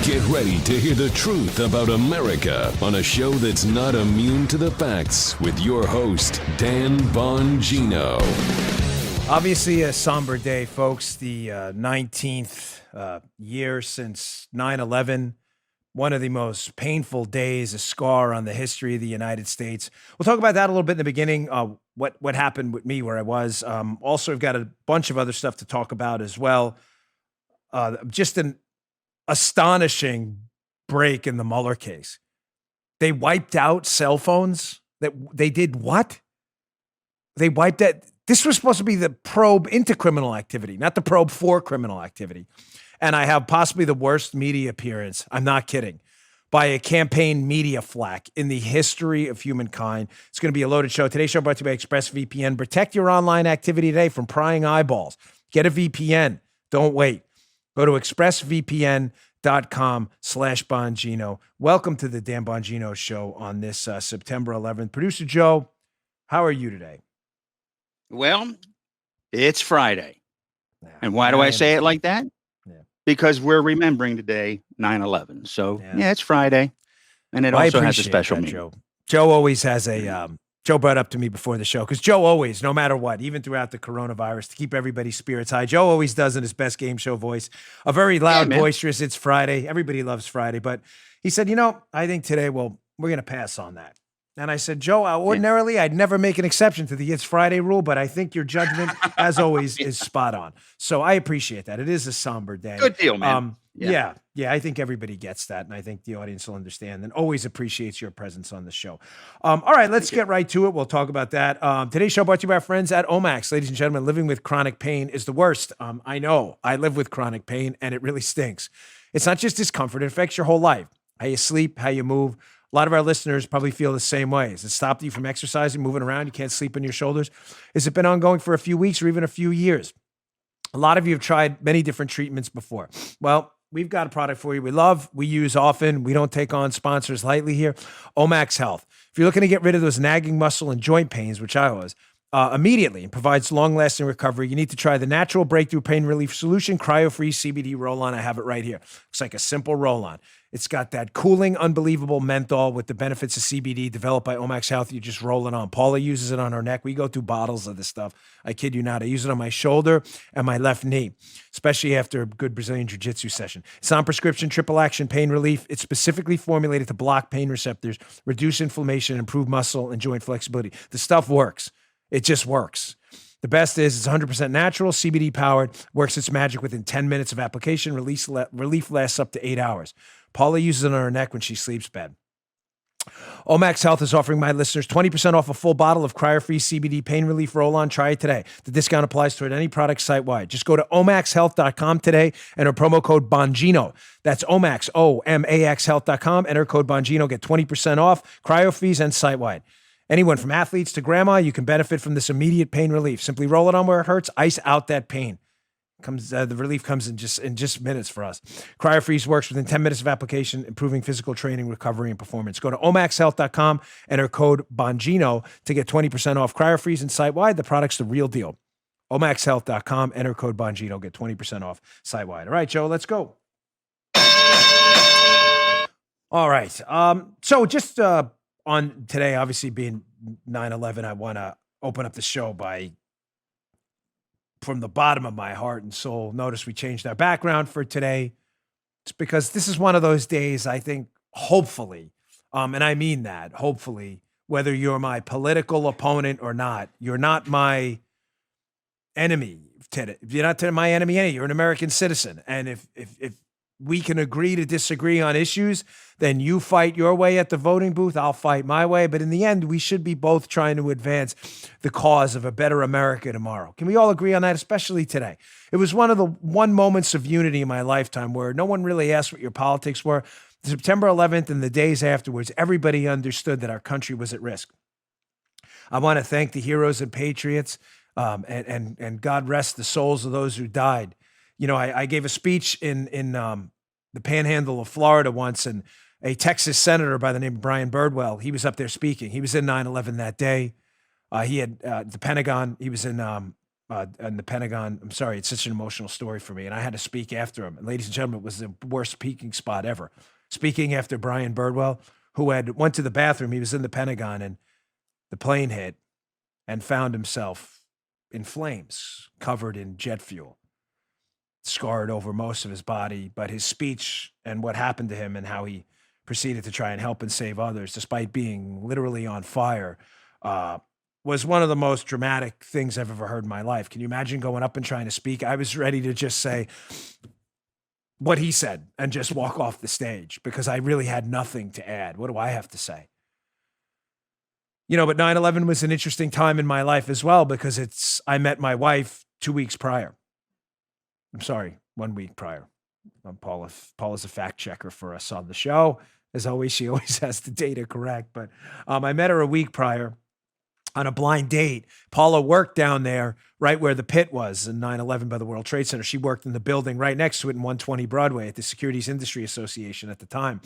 Get ready to hear the truth about America on a show that's not immune to the facts with your host, Dan Bongino. Obviously a somber day, folks. The 19th year since 9/11. One of the most painful days, a scar on the history of the United States. We'll talk about that a little bit in the beginning, what happened with me where I was. Also, I've got a bunch of other stuff to talk about as well. Just an astonishing break in the Mueller case. They wiped out cell phones. They did what? They wiped out. This was supposed to be the probe into criminal activity, not the probe for criminal activity. And I have possibly the worst media appearance, I'm not kidding, by a campaign media flack in the history of humankind. It's going to be a loaded show. Today's show brought to you by ExpressVPN. Protect your online activity today from prying eyeballs. Get a VPN. Don't wait. Go to expressvpn.com/Bongino. Welcome to the Dan Bongino Show on this September 11th. Producer Joe, how are you today? Well, it's Friday. And why do I say it like that? Because we're remembering today 9/11. So, yeah, it's Friday. And it also has a special meaning. Joe always has a, Joe brought up to me before the show, because Joe always, no matter what, even throughout the coronavirus, to keep everybody's spirits high, Joe always does in his best game show voice, a very loud, boisterous, it's Friday. Everybody loves Friday. But he said, I think today, we're going to pass on that. And I said, Joe, ordinarily, I'd never make an exception to the It's Friday rule, but I think your judgment, as always, is spot on. So I appreciate that. It is a somber day. Good deal, man. Yeah, I think everybody gets that, and I think the audience will understand and always appreciates your presence on the show. All right, let's get right to it. We'll talk about that. Today's show brought to you by our friends at Omax. Ladies and gentlemen, living with chronic pain is the worst. I know. I live with chronic pain, and it really stinks. It's not just discomfort. It affects your whole life. How you sleep, how you move. A lot of our listeners probably feel the same way. Has it stopped you from exercising, moving around? You can't sleep on your shoulders? Has it been ongoing for a few weeks or even a few years? A lot of you have tried many different treatments before. Well, we've got a product for you we love, we use often. We don't take on sponsors lightly here. Omax Health. If you're looking to get rid of those nagging muscle and joint pains, which I was, immediately and provides long-lasting recovery, you need to try the natural breakthrough pain relief solution, cryo-free CBD roll-on. I have it right here. Looks like a simple roll-on. It's got that cooling, unbelievable menthol with the benefits of CBD developed by Omax Health. You just roll it on. Paula uses it on her neck. We go through bottles of this stuff. I kid you not. I use it on my shoulder and my left knee, especially after a good Brazilian jiu-jitsu session. It's on prescription, triple action pain relief. It's specifically formulated to block pain receptors, reduce inflammation, improve muscle and joint flexibility. The stuff works. It just works. The best is it's 100% natural, CBD powered, works its magic within 10 minutes of application. Relief lasts up to 8 hours. Paula uses it on her neck when she sleeps bad. Omax Health is offering my listeners 20% off a full bottle of cryo-free CBD pain relief roll-on. Try it today. The discount applies toward any product site-wide. Just go to omaxhealth.com today and enter promo code Bongino. That's Omax, O-M-A-X health.com. Enter code Bongino. Get 20% off, cryo fees, and site-wide. Anyone from athletes to grandma, you can benefit from this immediate pain relief. Simply roll it on where it hurts, ice out that pain. The relief comes in just minutes for us. CryoFreeze works within 10 minutes of application, improving physical training, recovery, and performance. Go to omaxhealth.com, enter code Bongino to get 20% off CryoFreeze and site-wide. The product's the real deal. omaxhealth.com, enter code Bongino, get 20% off site-wide. All right, Joe, let's go. All right. So just on today, obviously being 9/11, I want to open up the show by, from the bottom of my heart and soul, notice we changed our background for today. It's because this is one of those days, I think, hopefully, and I mean that, hopefully, whether you're my political opponent or not, you're not my enemy. If you're not my enemy, you're an American citizen. And if we can agree to disagree on issues, then you fight your way at the voting booth, I'll fight my way. But in the end, we should be both trying to advance the cause of a better America tomorrow. Can we all agree on that, especially today? It was one of the moments of unity in my lifetime where no one really asked what your politics were. September 11th and the days afterwards, everybody understood that our country was at risk. I want to thank the heroes and patriots, and God rest the souls of those who died. I gave a speech in the Panhandle of Florida once, and a Texas senator by the name of Brian Birdwell, he was up there speaking. He was in 9/11 that day. He had the Pentagon. He was in in the Pentagon. I'm sorry, it's such an emotional story for me. And I had to speak after him. And ladies and gentlemen, it was the worst speaking spot ever. Speaking after Brian Birdwell, who went to the bathroom. He was in the Pentagon and the plane hit and found himself in flames, covered in jet fuel, scarred over most of his body. But his speech and what happened to him and how he proceeded to try and help and save others, despite being literally on fire, was one of the most dramatic things I've ever heard in my life. Can you imagine going up and trying to speak? I was ready to just say what he said and just walk off the stage because I really had nothing to add. What do I have to say? But 9/11 was an interesting time in my life as well because I met my wife 2 weeks prior. I'm sorry, 1 week prior. Paula's a fact checker for us on the show. As always, she always has the data correct. But I met her a week prior on a blind date. Paula worked down there right where the pit was in 9/11 by the World Trade Center. She worked in the building right next to it in 120 Broadway at the Securities Industry Association at the time.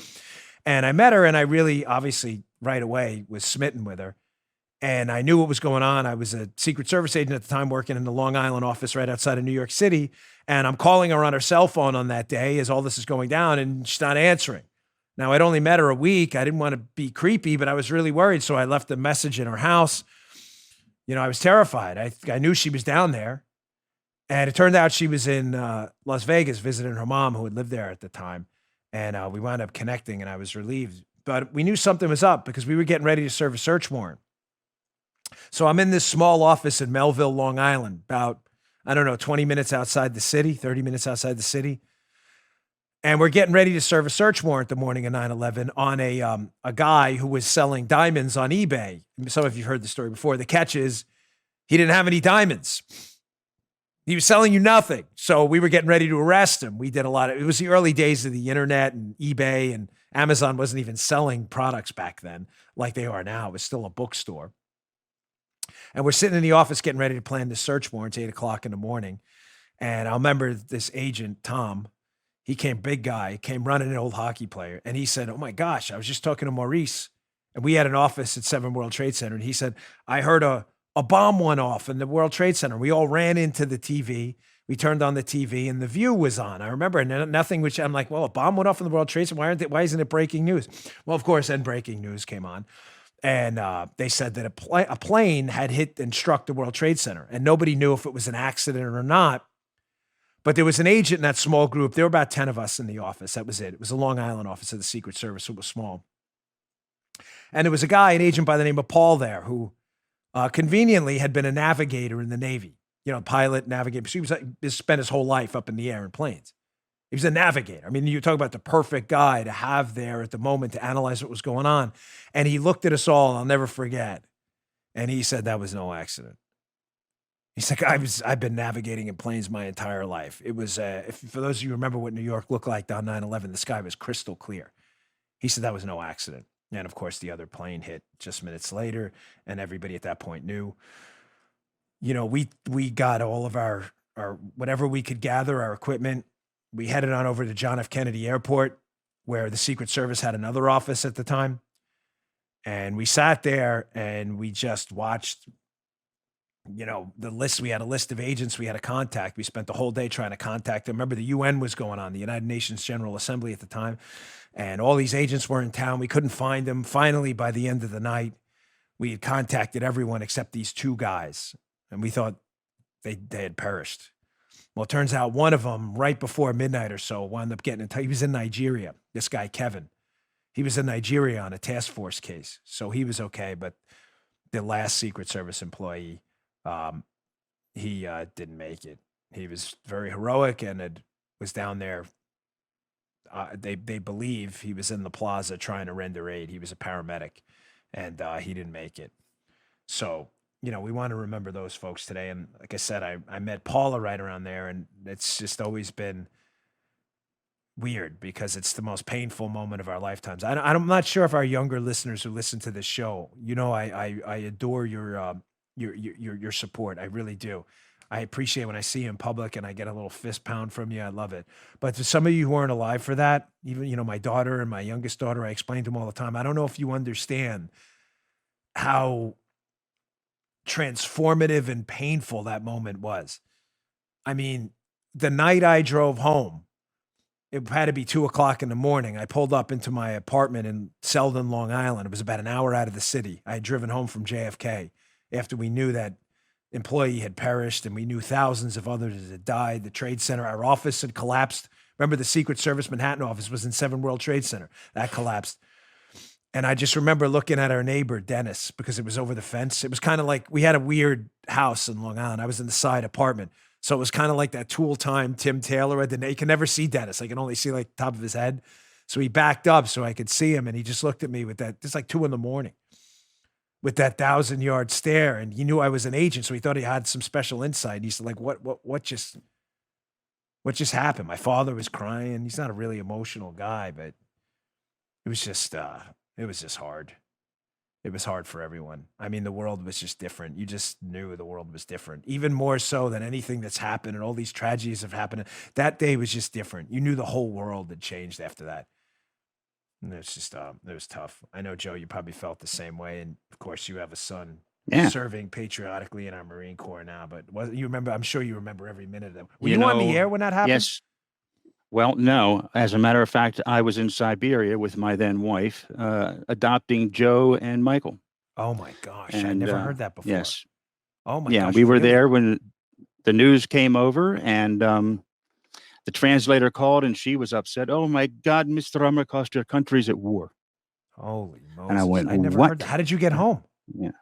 And I met her and I really, obviously, right away was smitten with her. And I knew what was going on. I was a Secret Service agent at the time working in the Long Island office right outside of New York City. And I'm calling her on her cell phone on that day as all this is going down and she's not answering. Now, I'd only met her a week. I didn't want to be creepy, but I was really worried. So I left a message in her house. I was terrified. I knew she was down there. And it turned out she was in Las Vegas visiting her mom who had lived there at the time. And we wound up connecting and I was relieved. But we knew something was up because we were getting ready to serve a search warrant. So I'm in this small office in Melville, Long Island, about, 20 minutes outside the city, 30 minutes outside the city. And we're getting ready to serve a search warrant the morning of 9/11 on a guy who was selling diamonds on eBay. Some of you heard the story before. The catch is he didn't have any diamonds. He was selling you nothing. So we were getting ready to arrest him. We did it was the early days of the internet and eBay, and Amazon wasn't even selling products back then like they are now. It was still a bookstore. And we're sitting in the office getting ready to plan the search warrant. It's 8 o'clock in the morning. And I remember this agent, Tom, he big guy, came running, an old hockey player. And he said, "Oh my gosh, I was just talking to Maurice." And we had an office at 7 World Trade Center. And he said, "I heard a bomb went off in the World Trade Center." We all ran into the TV. We turned on the TV and The View was on. I remember, and nothing, which I'm like, well, a bomb went off in the World Trade Center. Why isn't it breaking news? Well, of course, then breaking news came on. And they said that a plane had hit and struck the World Trade Center. And nobody knew if it was an accident or not. But there was an agent in that small group. There were about 10 of us in the office. That was it. It was a Long Island office of the Secret Service. So it was small. And there was a guy, an agent by the name of Paul there, who conveniently had been a navigator in the Navy. Pilot, navigator. So he spent his whole life up in the air in planes. He was a navigator. I mean, you talk about the perfect guy to have there at the moment to analyze what was going on. And he looked at us all, and I'll never forget. And he said, "That was no accident." He's like, I've been navigating in planes my entire life. It was, for those of you who remember what New York looked like on 9/11, the sky was crystal clear. He said that was no accident. And of course, the other plane hit just minutes later, and everybody at that point knew. We got all of our whatever we could gather, our equipment. We headed on over to John F. Kennedy Airport, where the Secret Service had another office at the time. And we sat there and we just watched, the list. We had a list of agents we had to contact. We spent the whole day trying to contact them. Remember, the UN was going on, the United Nations General Assembly at the time. And all these agents were in town. We couldn't find them. Finally, by the end of the night, we had contacted everyone except these 2 guys. And we thought they had perished. Well, it turns out one of them, right before midnight or so, wound up getting in touch. He was in Nigeria, this guy, Kevin. He was in Nigeria on a task force case. So he was okay. But the last Secret Service employee, he didn't make it. He was very heroic and was down there. They believe he was in the plaza trying to render aid. He was a paramedic, and he didn't make it. So we want to remember those folks today. And like I said, I met Paula right around there, and it's just always been weird because it's the most painful moment of our lifetimes. I'm not sure if our younger listeners who listen to this show, I adore your support. I really do. I appreciate when I see you in public and I get a little fist pound from you. I love it. But to some of you who aren't alive for that, even, my daughter and my youngest daughter, I explain to them all the time, I don't know if you understand how transformative and painful that moment was. I mean, the night I drove home, it had to be 2:00 in the morning. I pulled up into my apartment in Selden, Long Island. It was about an hour out of the city. I had driven home from JFK after we knew that employee had perished and we knew thousands of others had died. The Trade Center, our office had collapsed. Remember, the Secret Service Manhattan office was in 7 World Trade Center. That collapsed. And I just remember looking at our neighbor, Dennis, because it was over the fence. It was kind of like we had a weird house in Long Island. I was in the side apartment. So it was kind of like that Tool Time Tim Taylor. You can never see Dennis. I can only see like the top of his head. So he backed up so I could see him. And he just looked at me with that, it's like 2 a.m. with that 1,000-yard stare. And he knew I was an agent. So he thought he had some special insight. And he said, like, what just happened? My father was crying. He's not a really emotional guy, but it was just hard. It was hard for everyone. I mean, the world was just different. You just knew the world was different, even more so than anything that's happened and all these tragedies have happened. That day was just different. You knew the whole world had changed after that. And it's just, it was tough. I know, Joe, you probably felt the same way. And of course you have a son serving patriotically in our Marine Corps now, but you remember, I'm sure you remember every minute of that. Were you on the air when that happened? Yes. Well, no. As a matter of fact, I was in Siberia with my then wife, adopting Joe and Michael. Oh my gosh. I never heard that before. Yes. Oh my gosh. Yeah, we were there when the news came over, and the translator called and she was upset. Oh my God, Mr. Ramakost, your country's at war. Holy Moses. And I went, I never heard that. How did you get home? Yeah.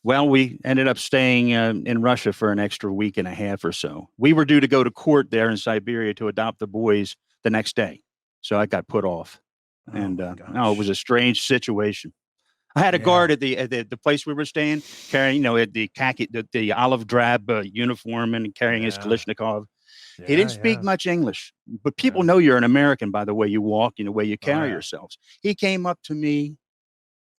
Well, we ended up staying in Russia for an extra week and a half or so. We were due to go to court there in Siberia to adopt the boys the next day. So I got put off. And it was a strange situation. I had a guard at the place we were staying carrying, the khaki, the olive drab uniform and carrying his Kalashnikov. Yeah, he didn't speak much English, but people know you're an American by the way you walk and the way you carry yourselves. He came up to me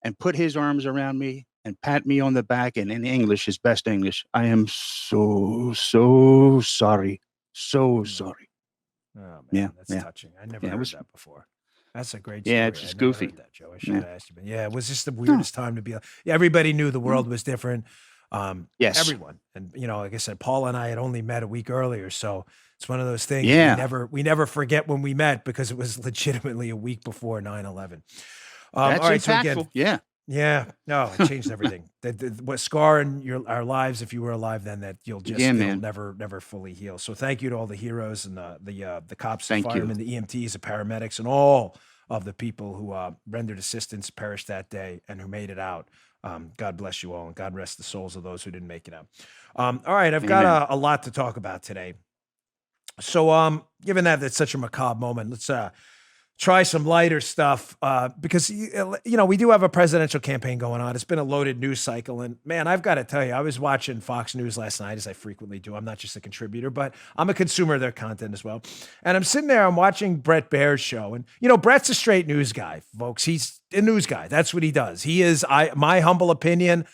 and put his arms around me and pat me on the back, and in English, his best English, I am so sorry. So sorry. Oh, man, that's touching. I never heard that before. That's a great story. Yeah, it's just goofy. Heard that, Joe. I should have asked you. But it was just the weirdest time to be. Everybody knew the world was different. Yes. Everyone. And, like I said, Paul and I had only met a week earlier. So it's one of those things. Yeah. We never forget when we met because it was legitimately a week before 9/11. That's all right, impactful. So again, yeah. No, it changed everything. What scar in our lives, if you were alive then, that you'll just never fully heal. So thank you to all the heroes and the cops, the firemen, the EMTs, the paramedics, and all of the people who rendered assistance, perished that day, and who made it out. God bless you all, and God rest the souls of those who didn't make it out. All right, I've got a lot to talk about today. So given that it's such a macabre moment, let's try some lighter stuff because, we do have a presidential campaign going on. It's been a loaded news cycle. And man, I've got to tell you, I was watching Fox News last night, as I frequently do. I'm not just a contributor, but I'm a consumer of their content as well. And I'm sitting there, I'm watching Bret Baier's show. And, Bret's a straight news guy, folks. He's a news guy. That's what he does. He is, my humble opinion,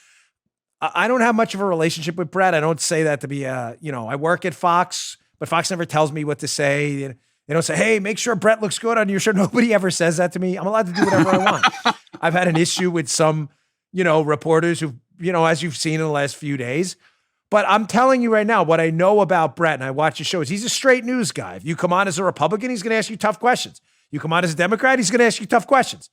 I don't have much of a relationship with Bret. I don't say that to be, I work at Fox, but Fox never tells me what to say. They don't say, hey, make sure Bret looks good on your shirt. Nobody ever says that to me. I'm allowed to do whatever I want. I've had an issue with some, reporters who, as you've seen in the last few days. But I'm telling you right now, what I know about Bret, and I watch his shows, he's a straight news guy. If you come on as a Republican, he's going to ask you tough questions. You come on as a Democrat, he's going to ask you tough questions.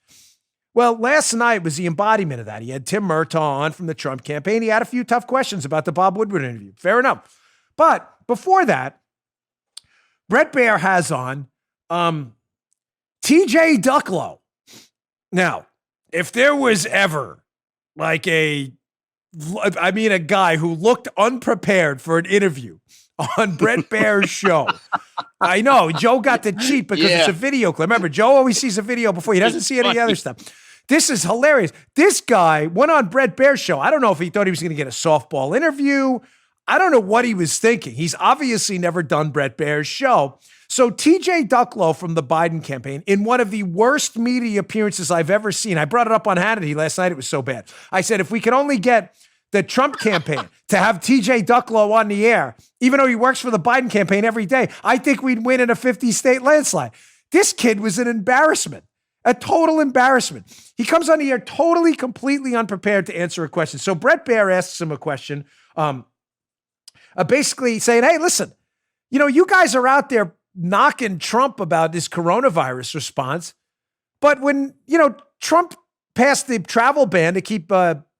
Well, last night was the embodiment of that. He had Tim Murtaugh on from the Trump campaign. He had a few tough questions about the Bob Woodward interview. Fair enough. But before that, Bret Baier has on TJ Ducklow. Now, if there was ever like a guy who looked unprepared for an interview on Bret Baier's show. I know, Joe got the cheat because it's a video clip. Remember, Joe always sees a video before. He doesn't see any other stuff. This is hilarious. This guy went on Bret Baier's show. I don't know if he thought he was going to get a softball interview. I don't know what he was thinking. He's obviously never done Bret Baier's show. So TJ Ducklow from the Biden campaign, in one of the worst media appearances I've ever seen, I brought it up on Hannity last night. It was so bad. I said, if we could only get the Trump campaign to have TJ Ducklow on the air, even though he works for the Biden campaign every day, I think we'd win in a 50-state landslide. This kid was an embarrassment. A total embarrassment. He comes on the air totally, completely unprepared to answer a question. So Bret Baier asks him a question, basically saying, hey, listen, you guys are out there knocking Trump about this coronavirus response. But when, Trump passed the travel ban to keep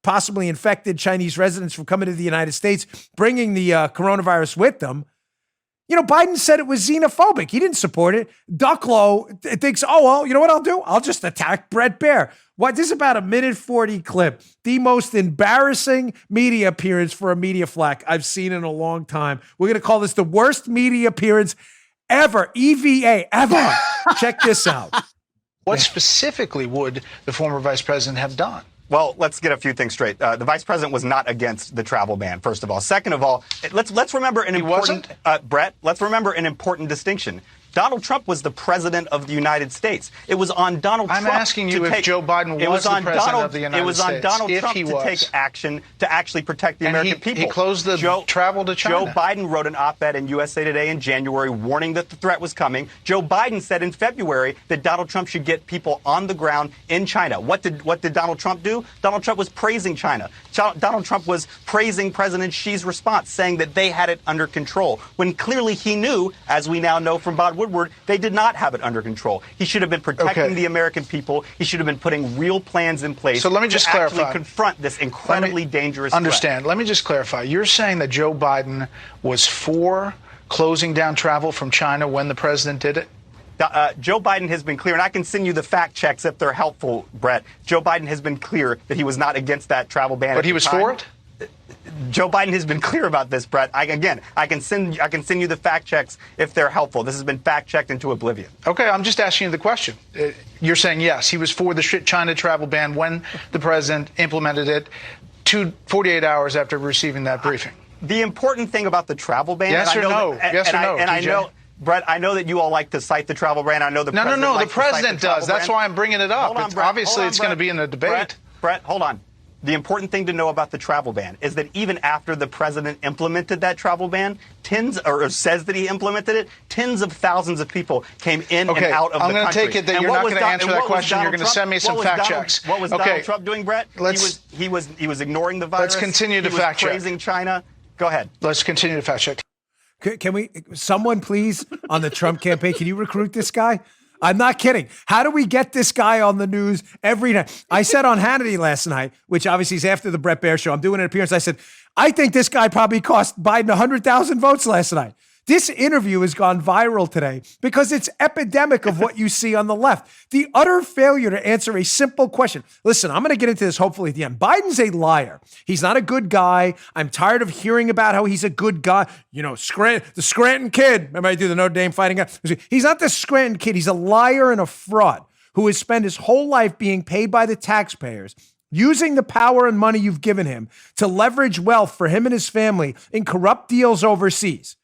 possibly infected Chinese residents from coming to the United States, bringing the coronavirus with them, Biden said it was xenophobic. He didn't support it. Ducklow thinks, oh, well, you know what I'll do? I'll just attack Bret Baier. This is about a 1:40 clip. The most embarrassing media appearance for a media flack I've seen in a long time. We're going to call this the worst media appearance ever. EVA, ever. Check this out. What specifically would the former vice president have done? Well, let's get a few things straight. The vice president was not against the travel ban, first of all. Second of all, let's remember an important, Brett, let's remember an important distinction. Donald Trump was the president of the United States. It was on Donald Trump. I'm asking you if Joe Biden was the president of the United States. It was on Donald Trump to take action to actually protect the American people. He closed the travel to China. Joe Biden wrote an op-ed in USA Today in January warning that the threat was coming. Joe Biden said in February that Donald Trump should get people on the ground in China. What did Donald Trump do? Donald Trump was praising China. Donald Trump was praising President Xi's response, saying that they had it under control, when clearly he knew, as we now know from Bob Woodward, they did not have it under control. He should have been protecting the American people. He should have been putting real plans in place. So let me just clarify. Actually confront this incredibly dangerous threat. Let me just clarify. You're saying that Joe Biden was for closing down travel from China when the president did it? Joe Biden has been clear, and I can send you the fact checks if they're helpful, Brett. Joe Biden has been clear that he was not against that travel ban. But he was for it? Joe Biden has been clear about this, Brett. I can send you the fact checks if they're helpful. This has been fact checked into oblivion. Okay, I'm just asking you the question. You're saying yes, he was for the China travel ban when the president implemented it 48 hours after receiving that briefing. The important thing about the travel ban, yes or no? I know, Brett, I know that you all like to cite the travel ban. I know the president No, the president does. That's why I'm bringing it up. Obviously, it's going to be in the debate. Brett, hold on. The important thing to know about the travel ban is that even after the president implemented that travel ban, says that he implemented it, tens of thousands of people came in and out of the country. I'm going to take it that you're not going to answer that question. You're going to send me some fact checks. What was Donald Trump doing, Brett? He was ignoring the virus. Let's continue to fact check. He was praising China. Go ahead. Let's continue to fact check. Can someone please, on the Trump campaign, can you recruit this guy? I'm not kidding. How do we get this guy on the news every night? I said on Hannity last night, which obviously is after the Bret Baier show, I'm doing an appearance. I said, I think this guy probably cost Biden 100,000 votes last night. This interview has gone viral today because it's epidemic of what you see on the left. The utter failure to answer a simple question. Listen, I'm going to get into this hopefully at the end. Biden's a liar. He's not a good guy. I'm tired of hearing about how he's a good guy. The Scranton kid. Remember I do the Notre Dame fighting guy? He's not the Scranton kid. He's a liar and a fraud who has spent his whole life being paid by the taxpayers, using the power and money you've given him to leverage wealth for him and his family in corrupt deals overseas.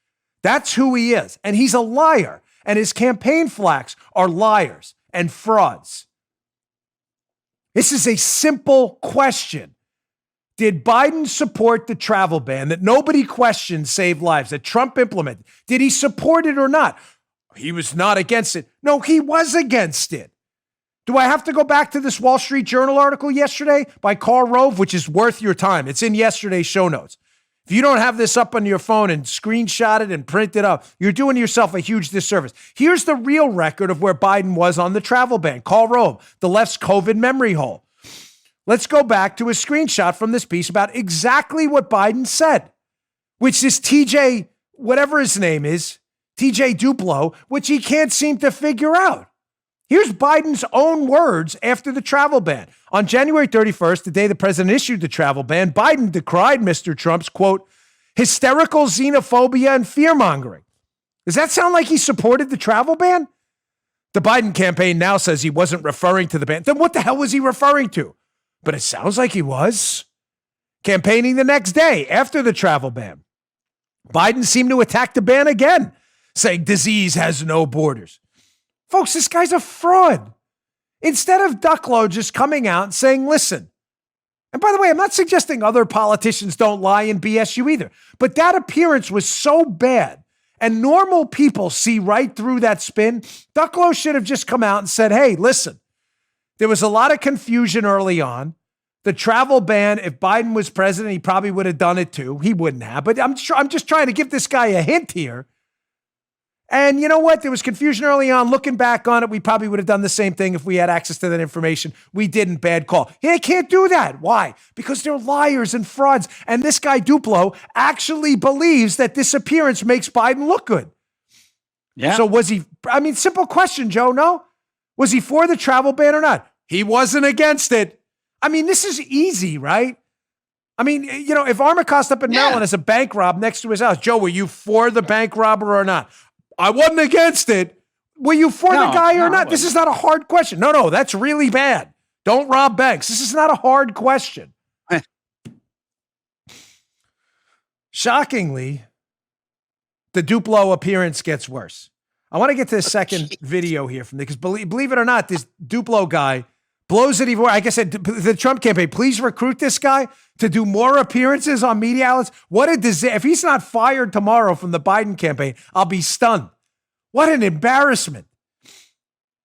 That's who he is. And he's a liar. And his campaign flacks are liars and frauds. This is a simple question. Did Biden support the travel ban that nobody questioned saved lives, that Trump implemented? Did he support it or not? He was not against it. No, he was against it. Do I have to go back to this Wall Street Journal article yesterday by Karl Rove, which is worth your time? It's in yesterday's show notes. If you don't have this up on your phone and screenshot it and print it up, you're doing yourself a huge disservice. Here's the real record of where Biden was on the travel ban. Karl Rove, the left's COVID memory hole. Let's go back to a screenshot from this piece about exactly what Biden said, which is TJ, whatever his name is, TJ Duplo, which he can't seem to figure out. Here's Biden's own words after the travel ban. On January 31st, the day the president issued the travel ban, Biden decried Mr. Trump's, quote, hysterical xenophobia and fear-mongering. Does that sound like he supported the travel ban? The Biden campaign now says he wasn't referring to the ban. Then what the hell was he referring to? But it sounds like he was. Campaigning the next day after the travel ban, Biden seemed to attack the ban again, saying disease has no borders. Folks, this guy's a fraud. Instead of Ducklow just coming out and saying, listen, and by the way, I'm not suggesting other politicians don't lie and BS you either, but that appearance was so bad and normal people see right through that spin. Ducklow should have just come out and said, hey, listen, There was a lot of confusion early on. The travel ban, if Biden was president, he probably would have done it too. He wouldn't have, but I'm just trying to give this guy a hint here. And you know what? There was confusion early on. Looking back on it, we probably would have done the same thing if we had access to that information. We didn't. Bad call. He can't do that. Why? Because they're liars and frauds. And this guy Duplo actually believes that this appearance makes Biden look good. Yeah. So was he, I mean, simple question, Joe, no? Was he for the travel ban or not? He wasn't against it. I mean, this is easy, right? I mean, you know, if Armacost up in Maryland has a bank rob next to his house, Joe, were you for the bank robber or not? I wasn't against it. Were you for the guy or not? This is not a hard question. No, that's really bad. Don't rob banks. This is not a hard question. Shockingly, the Duplo appearance gets worse. I want to get to the second video here from because believe it or not, this Duplo guy blows it even more. Like I said, the Trump campaign, please recruit this guy to do more appearances on media outlets. What a disaster. If he's not fired tomorrow from the Biden campaign, I'll be stunned. What an embarrassment.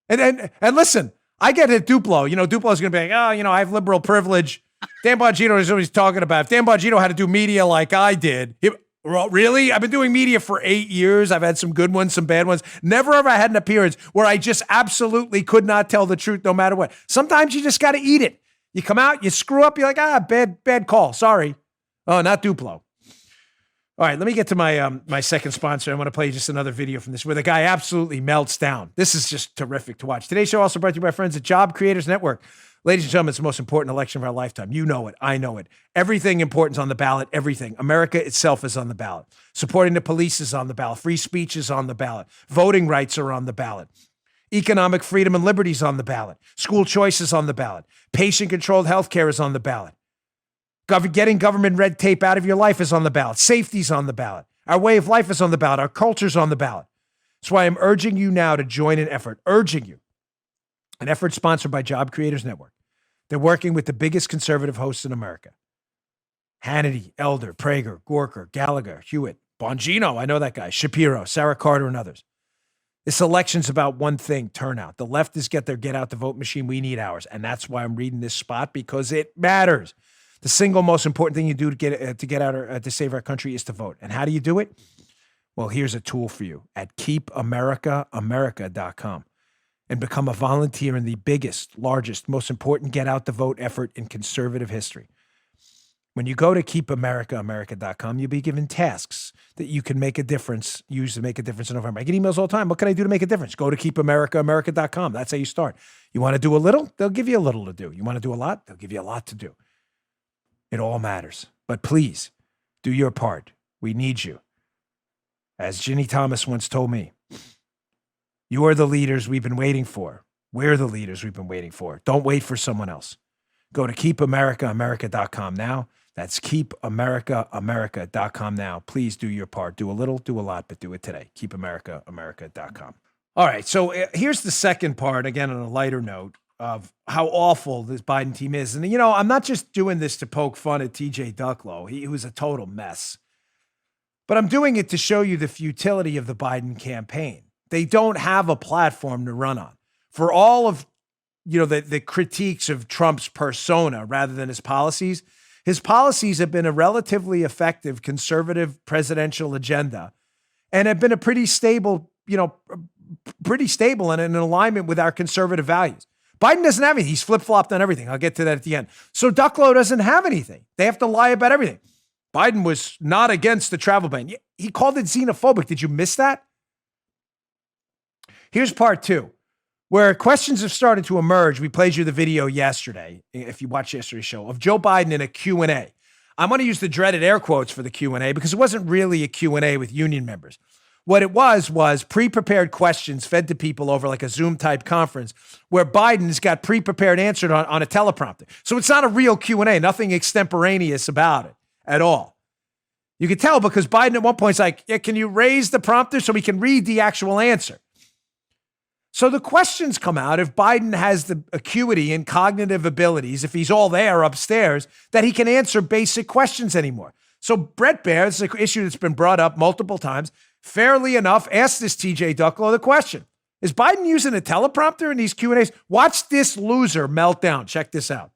And listen, I get it, Duplo. You know, Duplo's going to be like, oh, you know, I have liberal privilege. Dan Bongino is what he's talking about. If Dan Bongino had to do media like I did, really? I've been doing media for 8 years. I've had some good ones, some bad ones. Never ever had an appearance where I just absolutely could not tell the truth no matter what. Sometimes you just got to eat it. You come out, you screw up, you're like, bad call. Sorry. Oh, not Duplo. All right, let me get to my second sponsor. I want to play just another video from this where the guy absolutely melts down. This is just terrific to watch. Today's show also brought to you by friends at Job Creators Network. Ladies and gentlemen, it's the most important election of our lifetime. You know it. I know it. Everything important is on the ballot. Everything. America itself is on the ballot. Supporting the police is on the ballot. Free speech is on the ballot. Voting rights are on the ballot. Economic freedom and liberty is on the ballot. School choice is on the ballot. Patient-controlled healthcare is on the ballot. Getting government red tape out of your life is on the ballot. Safety's on the ballot. Our way of life is on the ballot. Our culture's on the ballot. That's why I'm urging you now to join an effort. Urging you. An effort sponsored by Job Creators Network. They're working with the biggest conservative hosts in America. Hannity, Elder, Prager, Gorker, Gallagher, Hewitt, Bongino, I know that guy, Shapiro, Sarah Carter, and others. This election's about one thing, turnout. The leftists get their get out the vote machine. We need ours. And that's why I'm reading this spot, because it matters. The single most important thing you do to get out or to save our country is to vote. And how do you do it? Well, here's a tool for you at keepamericaamerica.com. And become a volunteer in the biggest, largest, most important get out the vote effort in conservative history. When you go to keepamericaamerica.com, you'll be given tasks that you can make a difference, use to make a difference in November. I get emails all the time. What can I do to make a difference? Go to keepamericaamerica.com. That's how you start. You want to do a little? They'll give you a little to do. You want to do a lot? They'll give you a lot to do. It all matters. But please, do your part. We need you. As Ginny Thomas once told me, you are the leaders we've been waiting for. We're the leaders we've been waiting for. Don't wait for someone else. Go to keepamericaamerica.com now. That's keepamericaamerica.com now. Please do your part. Do a little, do a lot, but do it today. Keepamericaamerica.com. All right, so here's the second part, again, on a lighter note, of how awful this Biden team is. And, you know, I'm not just doing this to poke fun at TJ Ducklo. He was a total mess. But I'm doing it to show you the futility of the Biden campaign. They don't have a platform to run on. For all of, you know, the critiques of Trump's persona rather than his policies have been a relatively effective conservative presidential agenda and have been a pretty stable and in alignment with our conservative values. Biden doesn't have anything. He's flip-flopped on everything. I'll get to that at the end. So Ducklo doesn't have anything. They have to lie about everything. Biden was not against the travel ban. He called it xenophobic. Did you miss that? Here's part two, where questions have started to emerge. We played you the video yesterday, if you watched yesterday's show, of Joe Biden in a Q&A. I'm going to use the dreaded air quotes for the Q&A because it wasn't really a Q&A with union members. What it was pre-prepared questions fed to people over like a Zoom-type conference where Biden's got pre-prepared answered on a teleprompter. So it's not a real Q&A, nothing extemporaneous about it at all. You can tell because Biden at one point is like, yeah, can you raise the prompter so we can read the actual answer? So the questions come out if Biden has the acuity and cognitive abilities, if he's all there upstairs, that he can answer basic questions anymore. So Brett Baer, this is an issue that's been brought up multiple times, fairly enough, asked this TJ Ducklo the question. Is Biden using a teleprompter in these Q&As? Watch this loser meltdown. Check this out.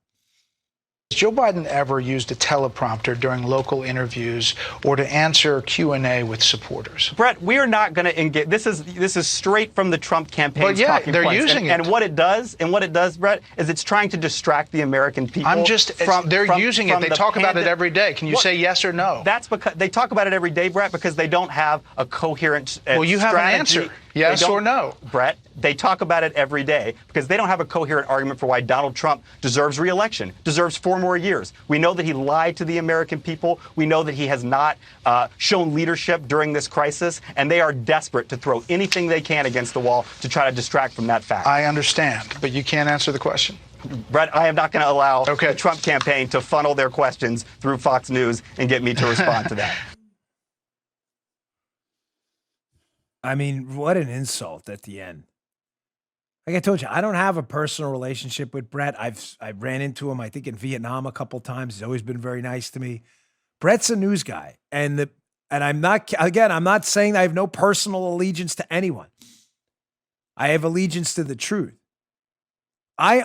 Has Joe Biden ever used a teleprompter during local interviews or to answer Q&A with supporters? Brett, we are not going to engage. This is straight from the Trump campaign. But yeah, talking they're points. using it. And what it does, Brett, is it's trying to distract the American people. They're using it. They talk about it every day. Can you say yes or no? That's because they talk about it every day, Brett, because they don't have a coherent Well, you have an answer. Yes or no? Brett, they talk about it every day because they don't have a coherent argument for why Donald Trump deserves re-election, deserves 4 more years. We know that he lied to the American people. We know that he has not shown leadership during this crisis, and they are desperate to throw anything they can against the wall to try to distract from that fact. I understand, but you can't answer the question. Brett, I am not going to allow the Trump campaign to funnel their questions through Fox News and get me to respond to that. I mean, what an insult at the end. Like I told you, I don't have a personal relationship with Brett. I ran into him, I think, in Vietnam a couple of times. He's always been very nice to me. Brett's a news guy. And I'm not saying I have no personal allegiance to anyone. I have allegiance to the truth. I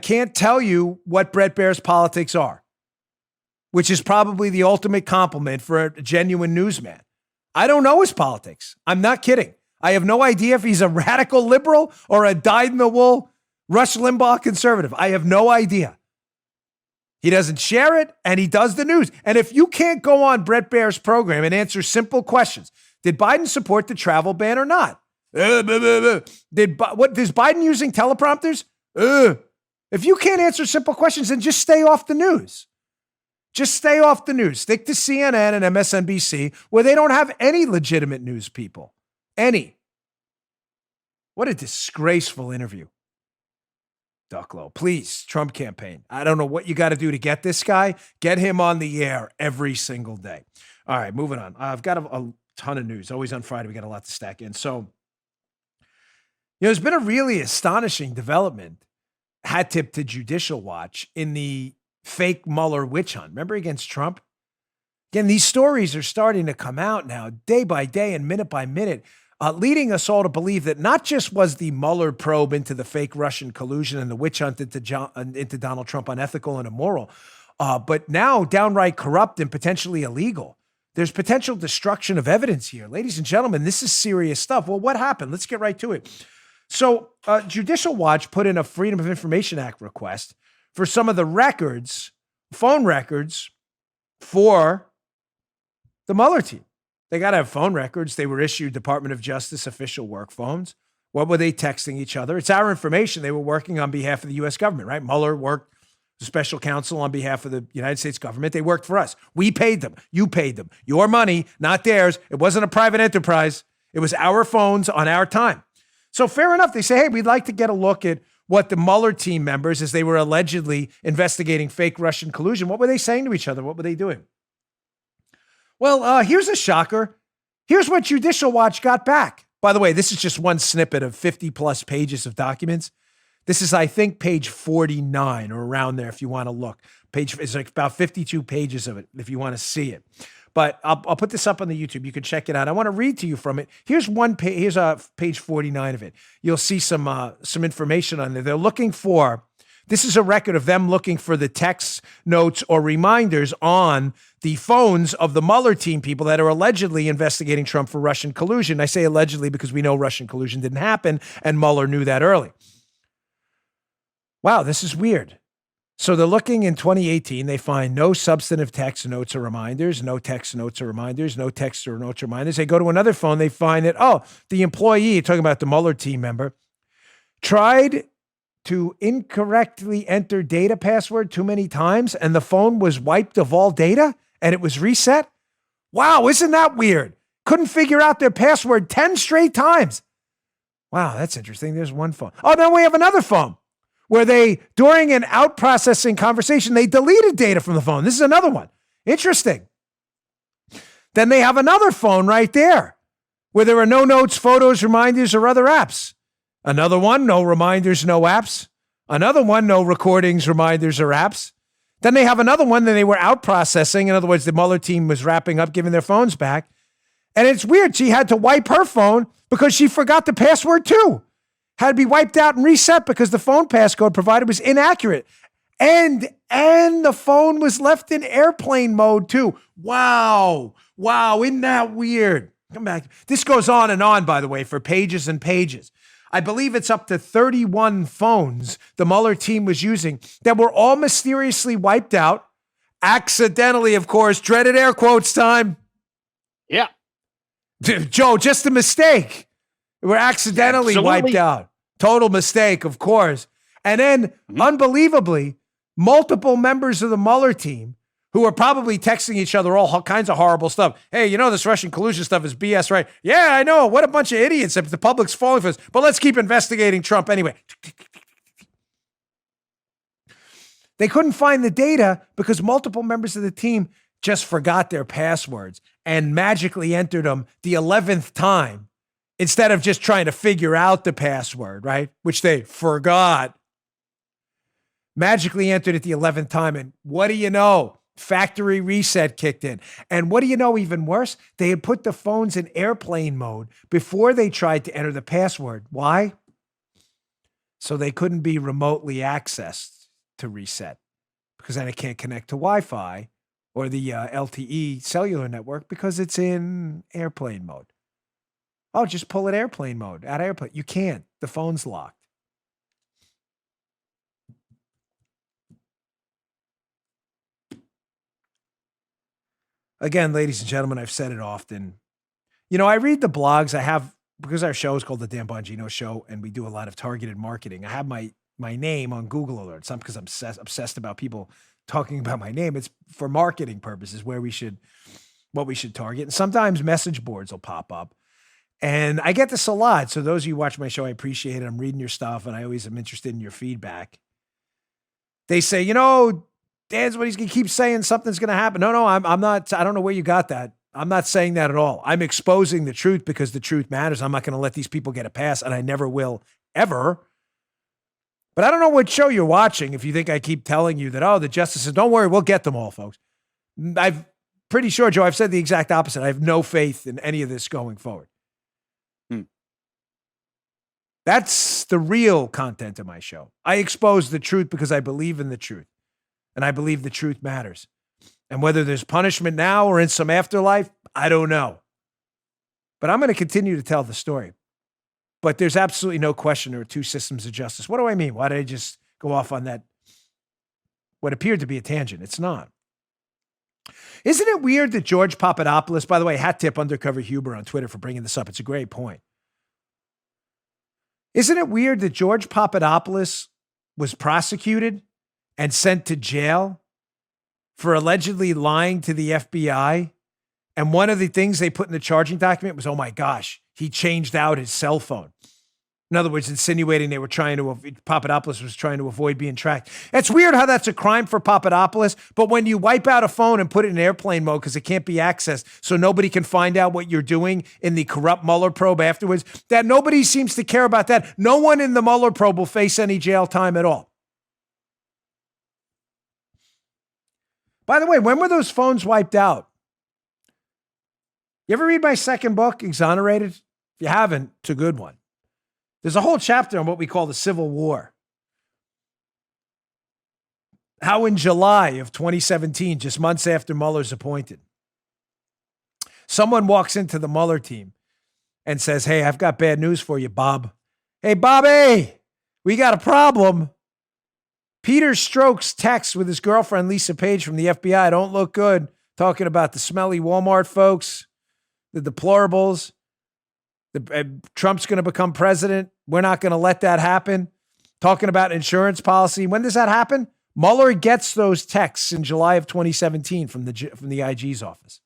can't tell you what Bret Baier's politics are, which is probably the ultimate compliment for a genuine newsman. I don't know his politics. I'm not kidding. I have no idea if he's a radical liberal or a dyed-in-the-wool Rush Limbaugh conservative. I have no idea. He doesn't share it, and he does the news. And if you can't go on Bret Baier's program and answer simple questions, did Biden support the travel ban or not? Is Biden using teleprompters? If you can't answer simple questions, then just stay off the news. Just stay off the news. Stick to CNN and MSNBC, where they don't have any legitimate news people. Any. What a disgraceful interview. Ducklow, please, Trump campaign. I don't know what you got to do to get this guy. Get him on the air every single day. All right, moving on. I've got a ton of news. Always on Friday, we got a lot to stack in. So, there's been a really astonishing development, hat tip to Judicial Watch, in the fake Mueller witch hunt. Remember against Trump? Again, these stories are starting to come out now, day by day and minute by minute, leading us all to believe that not just was the Mueller probe into the fake Russian collusion and the witch hunt into Donald Trump unethical and immoral, but now downright corrupt and potentially illegal. There's potential destruction of evidence here. Ladies and gentlemen, this is serious stuff. Well, what happened? Let's get right to it. So Judicial Watch put in a Freedom of Information Act request for some of the records, phone records, for the Mueller team. They got to have phone records. They were issued Department of Justice official work phones. What were they texting each other? It's our information. They were working on behalf of the U.S. government, right? Mueller worked as special counsel on behalf of the United States government. They worked for us. We paid them. You paid them. Your money, not theirs. It wasn't a private enterprise. It was our phones on our time. So fair enough. They say, hey, we'd like to get a look at what the Mueller team members, as they were allegedly investigating fake Russian collusion, what were they saying to each other? What were they doing? Well, here's a shocker. Here's what Judicial Watch got back. By the way, this is just one snippet of 50 plus pages of documents. This is, I think, page 49 or around there if you want to look. It's like about 52 pages of it if you want to see it. But I'll put this up on the YouTube. You can check it out. I want to read to you from it. Here's one page. Here's page 49 of it. You'll see some information on there. They're looking for. This is a record of them looking for the texts, notes, or reminders on the phones of the Mueller team people that are allegedly investigating Trump for Russian collusion. I say allegedly because we know Russian collusion didn't happen, and Mueller knew that early. Wow, this is weird. So they're looking in 2018. They find no substantive text, notes, or reminders, no text, notes, or reminders, no text or notes or reminders. They go to another phone. They find that, the employee, talking about the Mueller team member, tried to incorrectly enter data password too many times, and the phone was wiped of all data, and it was reset. Wow, isn't that weird? Couldn't figure out their password 10 straight times. Wow, that's interesting. There's one phone. Oh, then we have another phone where they, during an out-processing conversation, they deleted data from the phone. This is another one. Interesting. Then they have another phone right there where there are no notes, photos, reminders, or other apps. Another one, no reminders, no apps. Another one, no recordings, reminders, or apps. Then they have another one that they were out processing. In other words, the Mueller team was wrapping up, giving their phones back. And it's weird. She had to wipe her phone because she forgot the password too. Had to be wiped out and reset because the phone passcode provided was inaccurate. And the phone was left in airplane mode too. Wow. Isn't that weird? Come back. This goes on, by the way, for pages and pages. I believe it's up to 31 phones the Mueller team was using that were all mysteriously wiped out. Accidentally, of course, dreaded air quotes time. Yeah. Joe, just a mistake. We're accidentally wiped out. Total mistake, of course. And then, unbelievably, multiple members of the Mueller team who are probably texting each other all kinds of horrible stuff. Hey, you know this Russian collusion stuff is BS, right? Yeah, I know. What a bunch of idiots if the public's falling for this. But let's keep investigating Trump anyway. They couldn't find the data because multiple members of the team just forgot their passwords and magically entered them the 11th time instead of just trying to figure out the password, right? Which they forgot. Magically entered it the 11th time. And what do you know? Factory reset kicked in. And what do you know even worse? They had put the phones in airplane mode before they tried to enter the password. Why? So they couldn't be remotely accessed to reset because then it can't connect to Wi-Fi or the LTE cellular network because it's in airplane mode. Oh, just pull it airplane mode, out of airplane. You can't. The phone's locked. Again, ladies and gentlemen, I've said it often. You know, I read the blogs. I have, because our show is called The Dan Bongino Show, and we do a lot of targeted marketing. I have my name on Google Alerts. Not because I'm obsessed about people talking about my name. It's for marketing purposes what we should target. And sometimes message boards will pop up. And I get this a lot. So those of you who watch my show, I appreciate it. I'm reading your stuff, and I always am interested in your feedback. They say, you know, Dan's what he's going to keep saying something's going to happen. No, I'm not. I don't know where you got that. I'm not saying that at all. I'm exposing the truth because the truth matters. I'm not going to let these people get a pass, and I never will ever. But I don't know what show you're watching if you think I keep telling you that, oh, the justices, don't worry, we'll get them all, folks. I'm pretty sure, Joe, I've said the exact opposite. I have no faith in any of this going forward. That's the real content of my show. I expose the truth because I believe in the truth. And I believe the truth matters. And whether there's punishment now or in some afterlife, I don't know. But I'm going to continue to tell the story. But there's absolutely no question there are two systems of justice. What do I mean? Why did I just go off on that, what appeared to be a tangent? It's not. Isn't it weird that George Papadopoulos, by the way, hat tip Undercover Huber on Twitter for bringing this up. It's a great point. Isn't it weird that George Papadopoulos was prosecuted and sent to jail for allegedly lying to the FBI? And one of the things they put in the charging document was, oh my gosh, he changed out his cell phone. In other words, insinuating Papadopoulos was trying to avoid being tracked. It's weird how that's a crime for Papadopoulos, but when you wipe out a phone and put it in airplane mode because it can't be accessed so nobody can find out what you're doing in the corrupt Mueller probe afterwards, that nobody seems to care about that. No one in the Mueller probe will face any jail time at all. By the way, when were those phones wiped out? You ever read my second book, Exonerated? If you haven't, it's a good one. There's a whole chapter on what we call the Civil War. How in July of 2017, just months after Mueller's appointed, someone walks into the Mueller team and says, hey, I've got bad news for you, Bob. Hey, Bobby, we got a problem. Peter Strzok's texts with his girlfriend, Lisa Page from the FBI, don't look good. Talking about the smelly Walmart folks, the deplorables. Trump's going to become president. We're not going to let that happen. Talking about insurance policy. When does that happen? Mueller gets those texts in July of 2017 from the IG's office.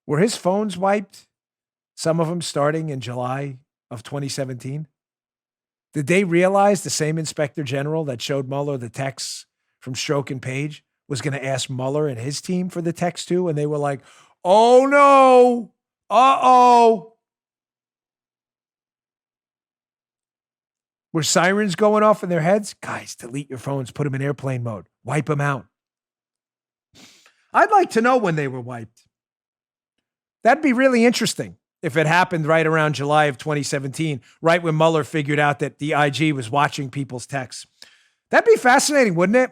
Were his phones wiped? Some of them starting in July of 2017. Did they realize the same inspector general that showed Mueller the texts from Strzok and Page was going to ask Mueller and his team for the text too? And they were like, oh no. Uh-oh. Were sirens going off in their heads? Guys, delete your phones, put them in airplane mode, wipe them out. I'd like to know when they were wiped. That'd be really interesting if it happened right around July of 2017, right when Mueller figured out that the IG was watching people's texts. That'd be fascinating, wouldn't it?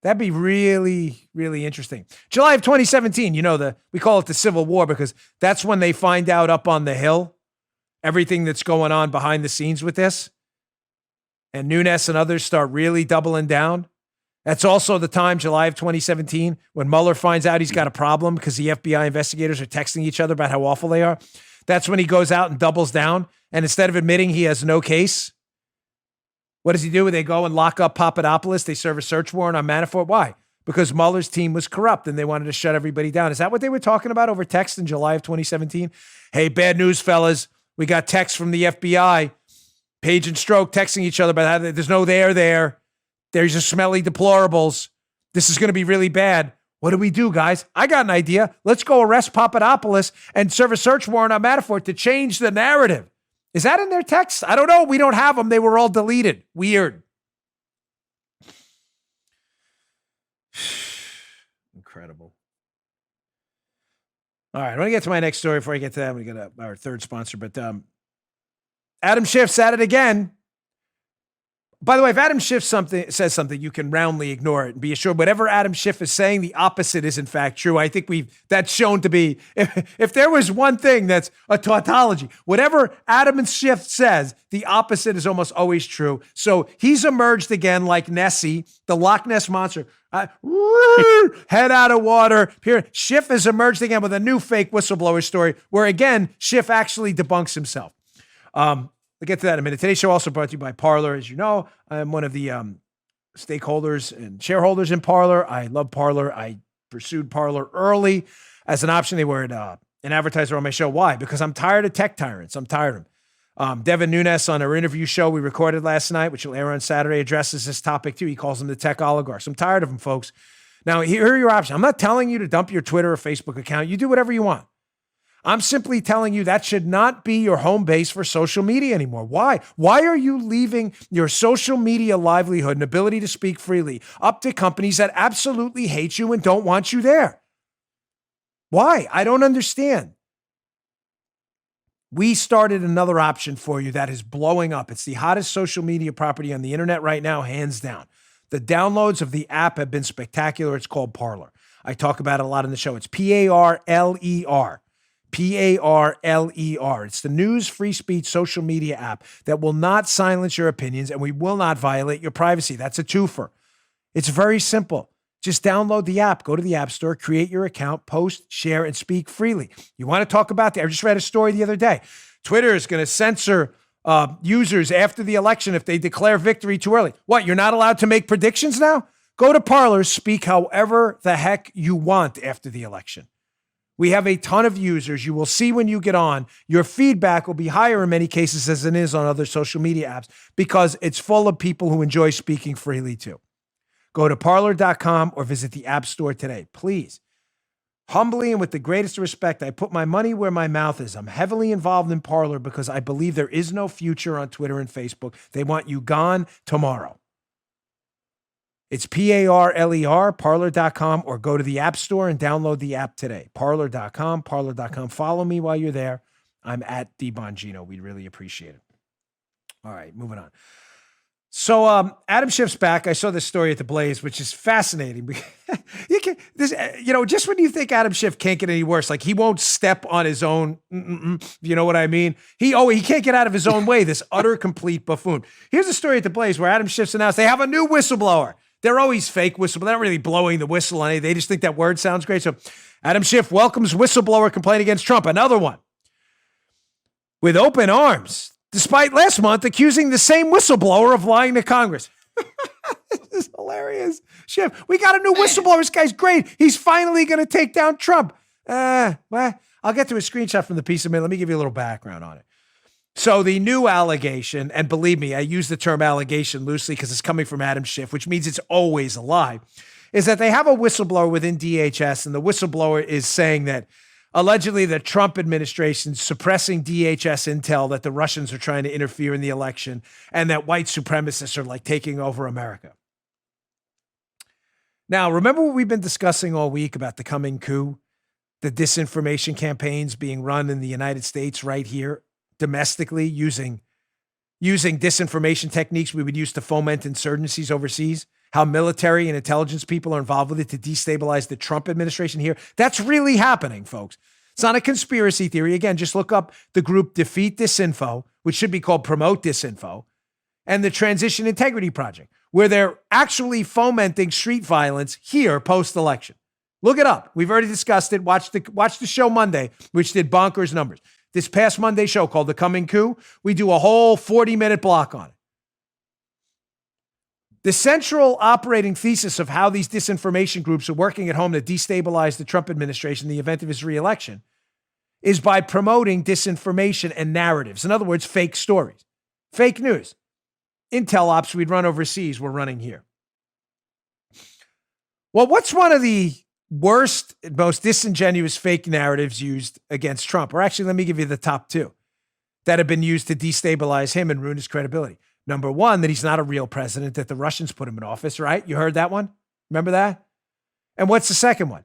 That'd be really, really interesting. July of 2017, we call it the Civil War because that's when they find out up on the Hill everything that's going on behind the scenes with this. And Nunes and others start really doubling down. That's also the time, July of 2017, when Mueller finds out he's got a problem because the FBI investigators are texting each other about how awful they are. That's when he goes out and doubles down. And instead of admitting he has no case, what does he do? They go and lock up Papadopoulos. They serve a search warrant on Manafort. Why? Because Mueller's team was corrupt and they wanted to shut everybody down. Is that what they were talking about over text in July of 2017? Hey, bad news, fellas. We got text from the FBI. Page and Stroke texting each other about how there's no there. There's just smelly deplorables. This is going to be really bad. What do we do, guys? I got an idea. Let's go arrest Papadopoulos and serve a search warrant on Manafort to change the narrative. Is that in their text? I don't know. We don't have them. They were all deleted. Weird. Incredible. All right. I want to get to my next story before I get to that. We got our third sponsor, but Adam Schiff's at it again. By the way, if Adam Schiff says something, you can roundly ignore it and be assured whatever Adam Schiff is saying, the opposite is in fact true. I think that's shown to be, if there was one thing that's a tautology, whatever Adam Schiff says, the opposite is almost always true. So he's emerged again like Nessie, the Loch Ness monster, head out of water. Here, Schiff has emerged again with a new fake whistleblower story where again, Schiff actually debunks himself. We'll get to that in a minute. Today's show also brought to you by Parler. As you know, I'm one of the stakeholders and shareholders in Parler. I love Parler. I pursued Parler early as an option. They were an advertiser on my show. Why? Because I'm tired of tech tyrants. I'm tired of them. Devin Nunes on our interview show we recorded last night, which will air on Saturday, addresses this topic too. He calls them the tech oligarchs. I'm tired of them, folks. Now, here are your options. I'm not telling you to dump your Twitter or Facebook account. You do whatever you want. I'm simply telling you that should not be your home base for social media anymore. Why? Why are you leaving your social media livelihood and ability to speak freely up to companies that absolutely hate you and don't want you there? Why? I don't understand. We started another option for you that is blowing up. It's the hottest social media property on the internet right now, hands down. The downloads of the app have been spectacular. It's called Parler. I talk about it a lot in the show. It's Parler. Parler. It's the news free speech social media app that will not silence your opinions and we will not violate your privacy. That's a twofer. It's very simple. Just download the app, go to the App Store, create your account, post, share, and speak freely. You want to talk about that? I just read a story the other day. Twitter is going to censor users after the election if they declare victory too early. What, you're not allowed to make predictions now? Go to Parler, speak however the heck you want after the election. We have a ton of users. You will see when you get on, your feedback will be higher in many cases as it is on other social media apps because it's full of people who enjoy speaking freely too. Go to parler.com or visit the App Store today. Please, humbly and with the greatest respect, I put my money where my mouth is. I'm heavily involved in Parler because I believe there is no future on Twitter and Facebook. They want you gone tomorrow. It's Parler, parler.com, or go to the App Store and download the app today. Parler.com. Follow me while you're there. I'm at Bongino. We'd really appreciate it. All right, moving on. So Adam Schiff's back. I saw this story at the Blaze, which is fascinating. Just when you think Adam Schiff can't get any worse, like he won't step on his own, you know what I mean? He can't get out of his own way, this utter complete buffoon. Here's a story at the Blaze where Adam Schiff's announced they have a new whistleblower. They're always fake whistle, but they're not really blowing the whistle on it. They just think that word sounds great. So Adam Schiff welcomes whistleblower complaint against Trump. Another one with open arms, despite last month accusing the same whistleblower of lying to Congress. This is hilarious. Schiff, we got a new whistleblower. This guy's great. He's finally going to take down Trump. Well, I'll get to a screenshot from the piece in a minute. Let me give you a little background on it. So the new allegation, and believe me, I use the term allegation loosely because it's coming from Adam Schiff, which means it's always a lie, is that they have a whistleblower within DHS, and the whistleblower is saying that allegedly the Trump administration is suppressing DHS intel that the Russians are trying to interfere in the election and that white supremacists are like taking over America. Now, remember what we've been discussing all week about the coming coup? the disinformation campaigns being run in the United States right here domestically using disinformation techniques we would use to foment insurgencies overseas, how military and intelligence people are involved with it to destabilize the Trump administration here. That's really happening, folks. It's not a conspiracy theory. Again, just look up the group Defeat Disinfo, which should be called Promote Disinfo, and the Transition Integrity Project, where they're actually fomenting street violence here post-election. Look it up. We've already discussed it. Watch the show Monday, which did bonkers numbers. This past Monday show called The Coming Coup, we do a whole 40-minute block on it. The central operating thesis of how these disinformation groups are working at home to destabilize the Trump administration in the event of his reelection is by promoting disinformation and narratives. In other words, fake stories, fake news. Intel ops we'd run overseas, we're running here. Well, what's one of the worst, most disingenuous fake narratives used against Trump? Or actually, let me give you the top two that have been used to destabilize him and ruin his credibility. Number one, that he's not a real president, that the Russians put him in office, right? You heard that one? Remember that? And what's the second one?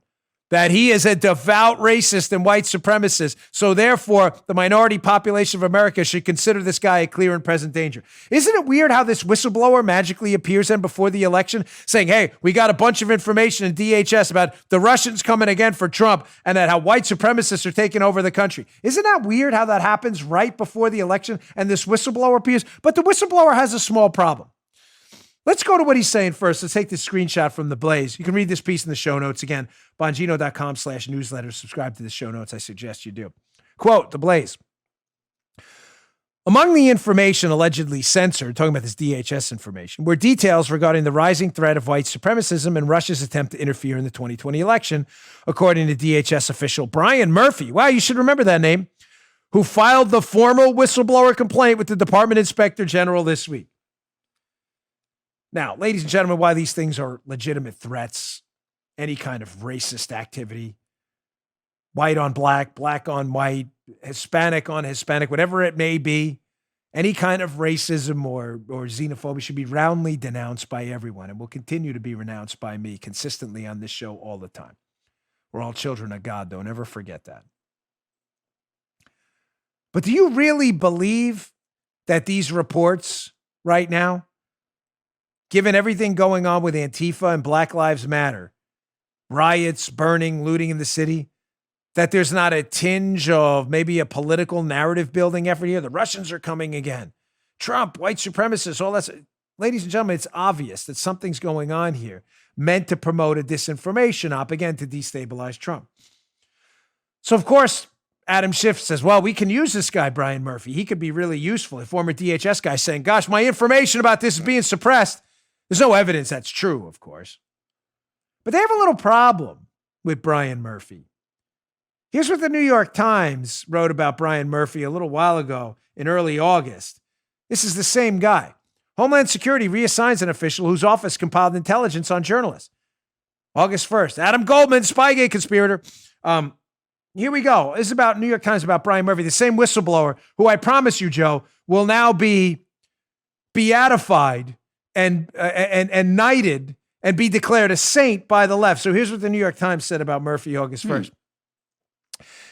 That he is a devout racist and white supremacist. So therefore, the minority population of America should consider this guy a clear and present danger. Isn't it weird how this whistleblower magically appears then before the election saying, hey, we got a bunch of information in DHS about the Russians coming again for Trump and that how white supremacists are taking over the country. Isn't that weird how that happens right before the election and this whistleblower appears? But the whistleblower has a small problem. Let's go to what he's saying first. Let's take this screenshot from The Blaze. You can read this piece in the show notes. Again, Bongino.com/newsletter. Subscribe to the show notes. I suggest you do. Quote, The Blaze. Among the information allegedly censored, talking about this DHS information, were details regarding the rising threat of white supremacism and Russia's attempt to interfere in the 2020 election, according to DHS official Brian Murphy. Wow, you should remember that name. Who filed the formal whistleblower complaint with the Department Inspector General this week. Now, ladies and gentlemen, why these things are legitimate threats, any kind of racist activity, white on black, black on white, Hispanic on Hispanic, whatever it may be, any kind of racism or xenophobia should be roundly denounced by everyone and will continue to be renounced by me consistently on this show all the time. We're all children of God. Don't ever forget that. But do you really believe that these reports right now, given everything going on with Antifa and Black Lives Matter, riots, burning, looting in the city, that there's not a tinge of maybe a political narrative building effort here? The Russians are coming again. Trump, white supremacists, all that. Ladies and gentlemen, it's obvious that something's going on here meant to promote a disinformation op, again, to destabilize Trump. So, of course, Adam Schiff says, well, we can use this guy, Brian Murphy. He could be really useful. A former DHS guy saying, gosh, my information about this is being suppressed. There's no evidence that's true, of course. But they have a little problem with Brian Murphy. Here's what the New York Times wrote about Brian Murphy a little while ago in early August. This is the same guy. Homeland Security reassigns an official whose office compiled intelligence on journalists. August 1st. Adam Goldman, Spygate conspirator. Here we go. This is about New York Times, about Brian Murphy, the same whistleblower who I promise you, Joe, will now be beatified and knighted and be declared a saint by the left. So here's what the New York Times said about Murphy August 1st.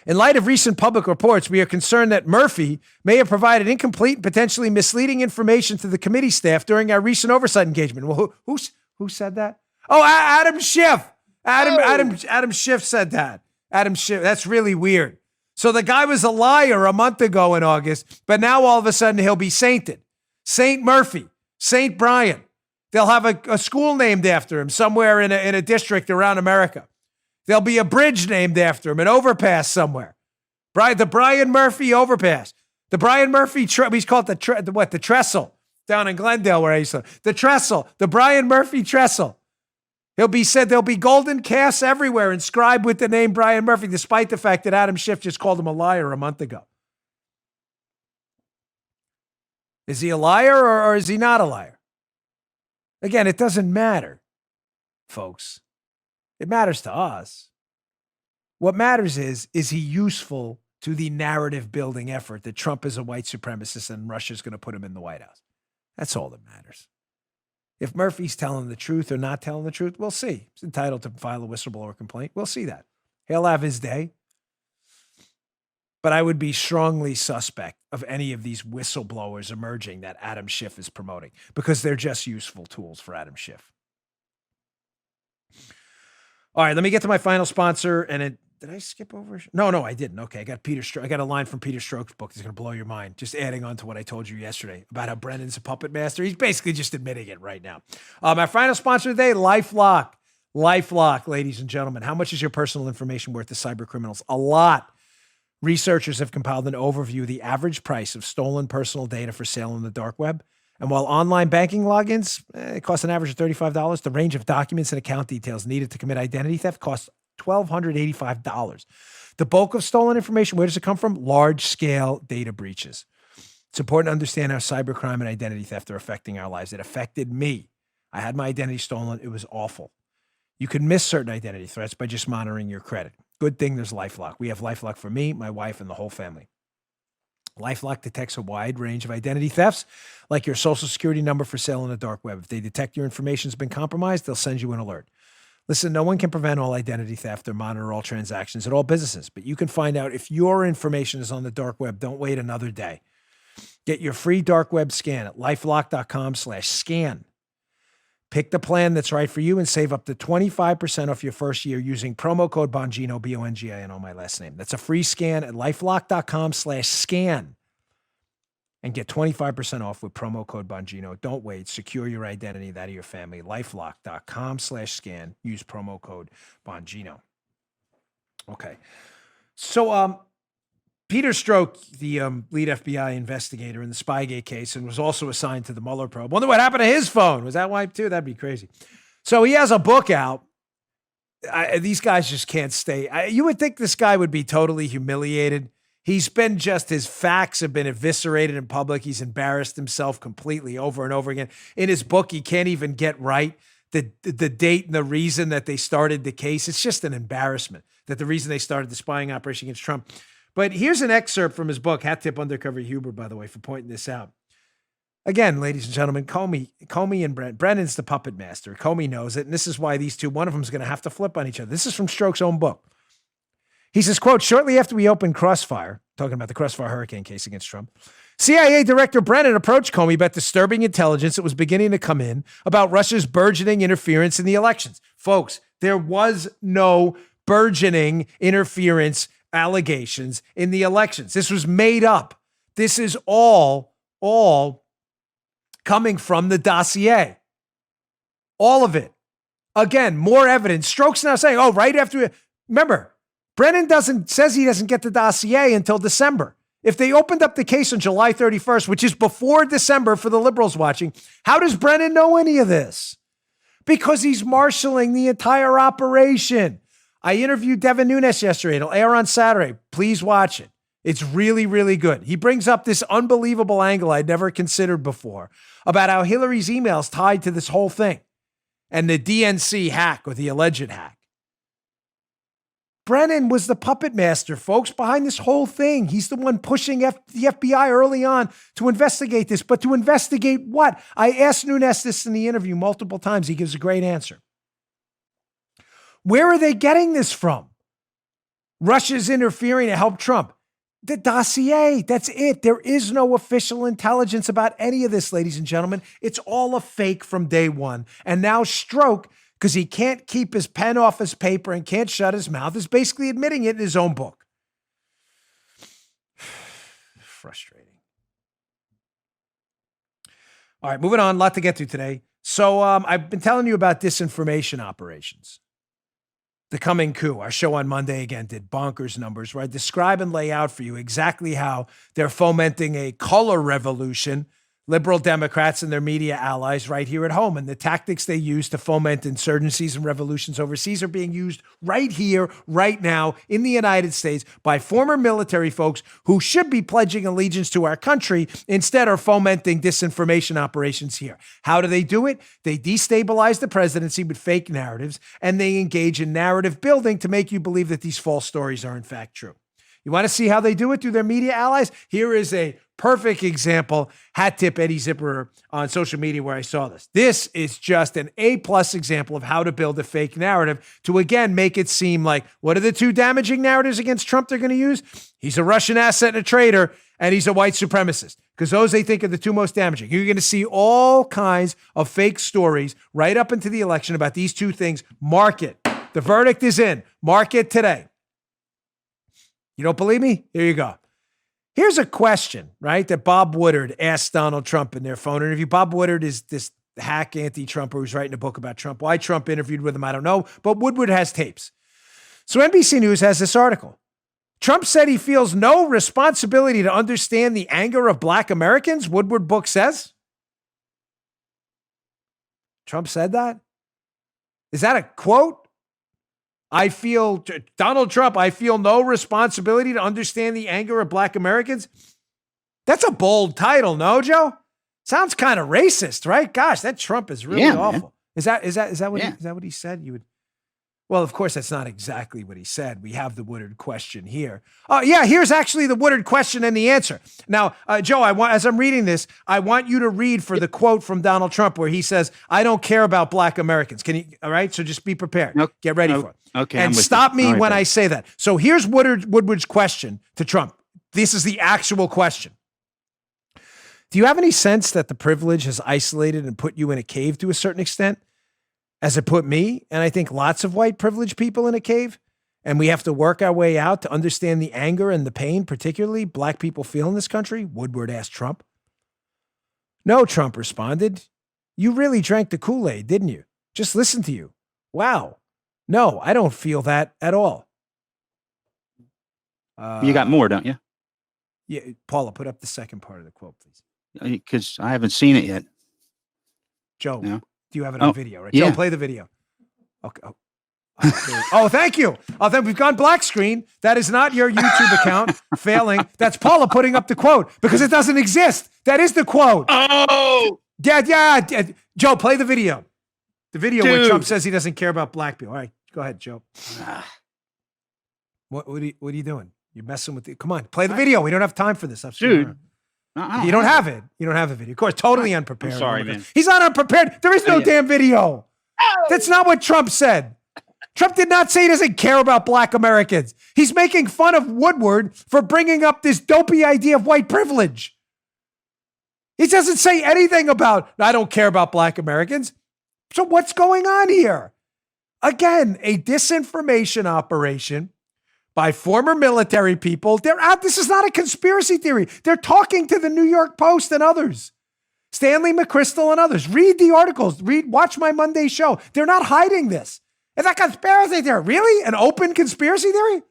In light of recent public reports, we are concerned that Murphy may have provided incomplete and potentially misleading information to the committee staff during our recent oversight engagement. Well, who said that? Oh, Adam Schiff. Adam Schiff said that. Adam Schiff. That's really weird. So the guy was a liar a month ago in August, but now all of a sudden he'll be sainted. Saint Murphy. St. Brian. They'll have a school named after him somewhere in a district around America. There'll be a bridge named after him, an overpass somewhere. The Brian Murphy overpass. The Brian Murphy, we call it the trestle down in Glendale where I used to live. The trestle, the Brian Murphy trestle. He'll be said there'll be golden calves everywhere inscribed with the name Brian Murphy, despite the fact that Adam Schiff just called him a liar a month ago. Is he a liar or is he not a liar? Again, it doesn't matter, folks. It matters to us. What matters is he useful to the narrative building effort that Trump is a white supremacist and Russia's going to put him in the White House? That's all that matters. If Murphy's telling the truth or not telling the truth, we'll see. He's entitled to file a whistleblower complaint. We'll see that. He'll have his day. But I would be strongly suspect of any of these whistleblowers emerging that Adam Schiff is promoting because they're just useful tools for Adam Schiff. All right, let me get to my final sponsor. And did I skip over? No, I didn't. Okay, I got I got a line from Peter Stroke's book that's going to blow your mind. Just adding on to what I told you yesterday about how Brennan's a puppet master. He's basically just admitting it right now. Our final sponsor today, LifeLock. LifeLock, ladies and gentlemen. How much is your personal information worth to cyber criminals? A lot. Researchers have compiled an overview of the average price of stolen personal data for sale on the dark web. And while online banking logins it costs an average of $35, the range of documents and account details needed to commit identity theft costs $1,285. The bulk of stolen information, where does it come from? Large-scale data breaches. It's important to understand how cybercrime and identity theft are affecting our lives. It affected me. I had my identity stolen. It was awful. You can miss certain identity threats by just monitoring your credit. Good thing there's LifeLock. We have LifeLock for me, my wife, and the whole family. LifeLock detects a wide range of identity thefts, like your social security number for sale on the dark web. If they detect your information has been compromised, they'll send you an alert. Listen, no one can prevent all identity theft or monitor all transactions at all businesses, but you can find out if your information is on the dark web. Don't wait another day. Get your free dark web scan at lifelock.com/scan. Pick the plan that's right for you and save up to 25% off your first year using promo code Bongino, Bongino, my last name. That's a free scan at lifelock.com/scan and get 25% off with promo code Bongino. Don't wait. Secure your identity, that of your family. lifelock.com/scan. Use promo code Bongino. Okay. So, Peter Stroke, the lead FBI investigator in the Spygate case, and was also assigned to the Mueller probe. Wonder what happened to his phone. Was that wiped too? That'd be crazy. So he has a book out. These guys just can't stay. You would think this guy would be totally humiliated. His facts have been eviscerated in public. He's embarrassed himself completely over and over again. In his book, he can't even get right the date and the reason that they started the case. It's just an embarrassment that the reason they started the spying operation against Trump. But here's an excerpt from his book, Hat Tip Undercover Huber, by the way, for pointing this out. Again, ladies and gentlemen, Comey and Brennan. Brennan's the puppet master. Comey knows it, and this is why these two, one of them is going to have to flip on each other. This is from Stroke's own book. He says, quote, shortly after we opened Crossfire, talking about the Crossfire hurricane case against Trump, CIA Director Brennan approached Comey about disturbing intelligence that was beginning to come in about Russia's burgeoning interference in the elections. Folks, there was no burgeoning interference allegations in the elections. This was made up. This is all coming from the dossier. All of it. Again, more evidence. Stroke's now saying, right after, remember, Brennan says he doesn't get the dossier until December. If they opened up the case on July 31st, which is before December for the liberals watching, how does Brennan know any of this? Because he's marshaling the entire operation. I interviewed Devin Nunes yesterday. It'll air on Saturday. Please watch it. It's really, really good. He brings up this unbelievable angle I'd never considered before about how Hillary's emails tied to this whole thing and the DNC hack or the alleged hack. Brennan was the puppet master, folks, behind this whole thing. He's the one pushing the FBI early on to investigate this. But to investigate what? I asked Nunes this in the interview multiple times. He gives a great answer. Where are they getting this from? Russia's interfering to help Trump. The dossier, that's it. There is no official intelligence about any of this, ladies and gentlemen. It's all a fake from day one. And now Stroke, because he can't keep his pen off his paper and can't shut his mouth, is basically admitting it in his own book. Frustrating. All right, moving on. A lot to get to today. So I've been telling you about disinformation operations. The coming coup. Our show on Monday, again, did bonkers numbers where I describe and lay out for you exactly how they're fomenting a color revolution, liberal Democrats and their media allies right here at home. And the tactics they use to foment insurgencies and revolutions overseas are being used right here, right now in the United States by former military folks who should be pledging allegiance to our country, instead are fomenting disinformation operations here. How do they do it? They destabilize the presidency with fake narratives, and they engage in narrative building to make you believe that these false stories are in fact true. You want to see how they do it through their media allies? Here is a perfect example. Hat tip Eddie Zipperer on social media where I saw this. This is just an A+ example of how to build a fake narrative to, again, make it seem like, what are the two damaging narratives against Trump they're going to use? He's a Russian asset and a traitor, and he's a white supremacist, because those they think are the two most damaging. You're going to see all kinds of fake stories right up into the election about these two things. Mark it. The verdict is in. Mark it today. You don't believe me? Here you go. Here's a question, right, that Bob Woodward asked Donald Trump in their phone interview. Bob Woodward is this hack anti-Trumper who's writing a book about Trump. Why Trump interviewed with him, I don't know, but Woodward has tapes. So NBC News has this article. Trump said he feels no responsibility to understand the anger of Black Americans, Woodward book says. Trump said that? Is that a quote? Donald Trump, I feel no responsibility to understand the anger of Black Americans. That's a bold title, no, Joe? Sounds kind of racist, right? Gosh, that Trump is really awful. Man. Is that what he said? Well, of course, that's not exactly what he said. We have the Woodward question here. Here's actually the Woodward question and the answer. Now, Joe, as I'm reading this, I want you to read for the quote from Donald Trump where he says, I don't care about Black Americans. Can you, all right? So just be prepared. Get ready for it. Okay. And stop me when I say that. So here's Woodward's question to Trump. This is the actual question. Do you have any sense that the privilege has isolated and put you in a cave to a certain extent? As it put me, and I think lots of white privileged people in a cave, and we have to work our way out to understand the anger and the pain, particularly Black people feel in this country? Woodward asked Trump. No, Trump responded. You really drank the Kool-Aid, didn't you? Just listen to you. Wow. No, I don't feel that at all. You got more, don't you? Yeah, Paula, put up the second part of the quote, please. Because I haven't seen it yet. Joe. Yeah. Do you have it on video, right? Yeah. Joe, play the video. Okay. Thank you. We've gone black screen. That is not your YouTube account failing. That's Paula putting up the quote because it doesn't exist. That is the quote. Oh! Yeah. Joe, play the video. The video where Trump says he doesn't care about Black people. All right, go ahead, Joe. What are you doing? You're messing with it. Come on, play the video. We don't have time for this. Dude. You don't have it. You don't have a video. Of course, totally unprepared. I'm sorry, man. He's not unprepared. There is no damn video. That's not what Trump said. Trump did not say he doesn't care about Black Americans. He's making fun of Woodward for bringing up this dopey idea of white privilege. He doesn't say anything about, I don't care about Black Americans. So what's going on here? Again, a disinformation operation by former military people. They're out. This is not a conspiracy theory. They're talking to the New York Post and others. Stanley McChrystal and others. Read the articles. Watch my Monday show. They're not hiding this. It's a conspiracy theory. Really? An open conspiracy theory?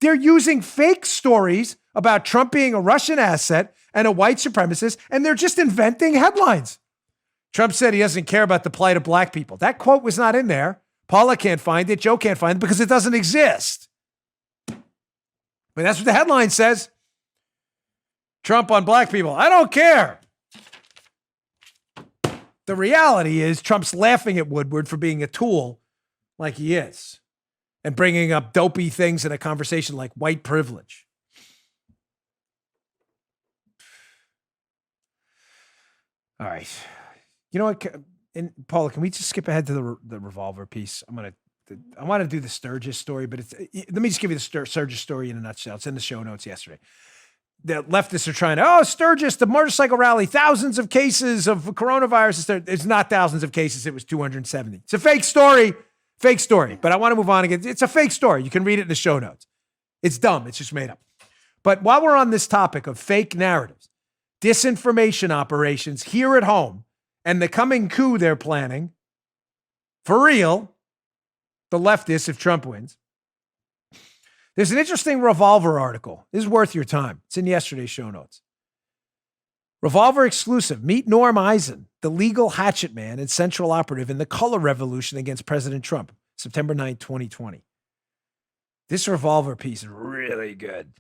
They're using fake stories about Trump being a Russian asset and a white supremacist, and they're just inventing headlines. Trump said he doesn't care about the plight of Black people. That quote was not in there. Paula can't find it. Joe can't find it because it doesn't exist. But that's what the headline says. Trump on Black people. I don't care. The reality is Trump's laughing at Woodward for being a tool like he is and bringing up dopey things in a conversation like white privilege. All right. You know what? And Paula, can we just skip ahead to the revolver piece? I want to do the Sturgis story, but let me just give you the Sturgis story in a nutshell. It's in the show notes yesterday. The leftists are trying to, Sturgis, the motorcycle rally, thousands of cases of coronavirus. It's not thousands of cases. It was 270. It's a fake story. But I want to move on again. It's a fake story. You can read it in the show notes. It's dumb. It's just made up. But while we're on this topic of fake narratives, disinformation operations here at home, and the coming coup they're planning, for real, the leftists, if Trump wins. There's an interesting Revolver article. This is worth your time. It's in yesterday's show notes. Revolver exclusive. Meet Norm Eisen, the legal hatchet man and central operative in the color revolution against President Trump, September 9th, 2020. This Revolver piece is really good.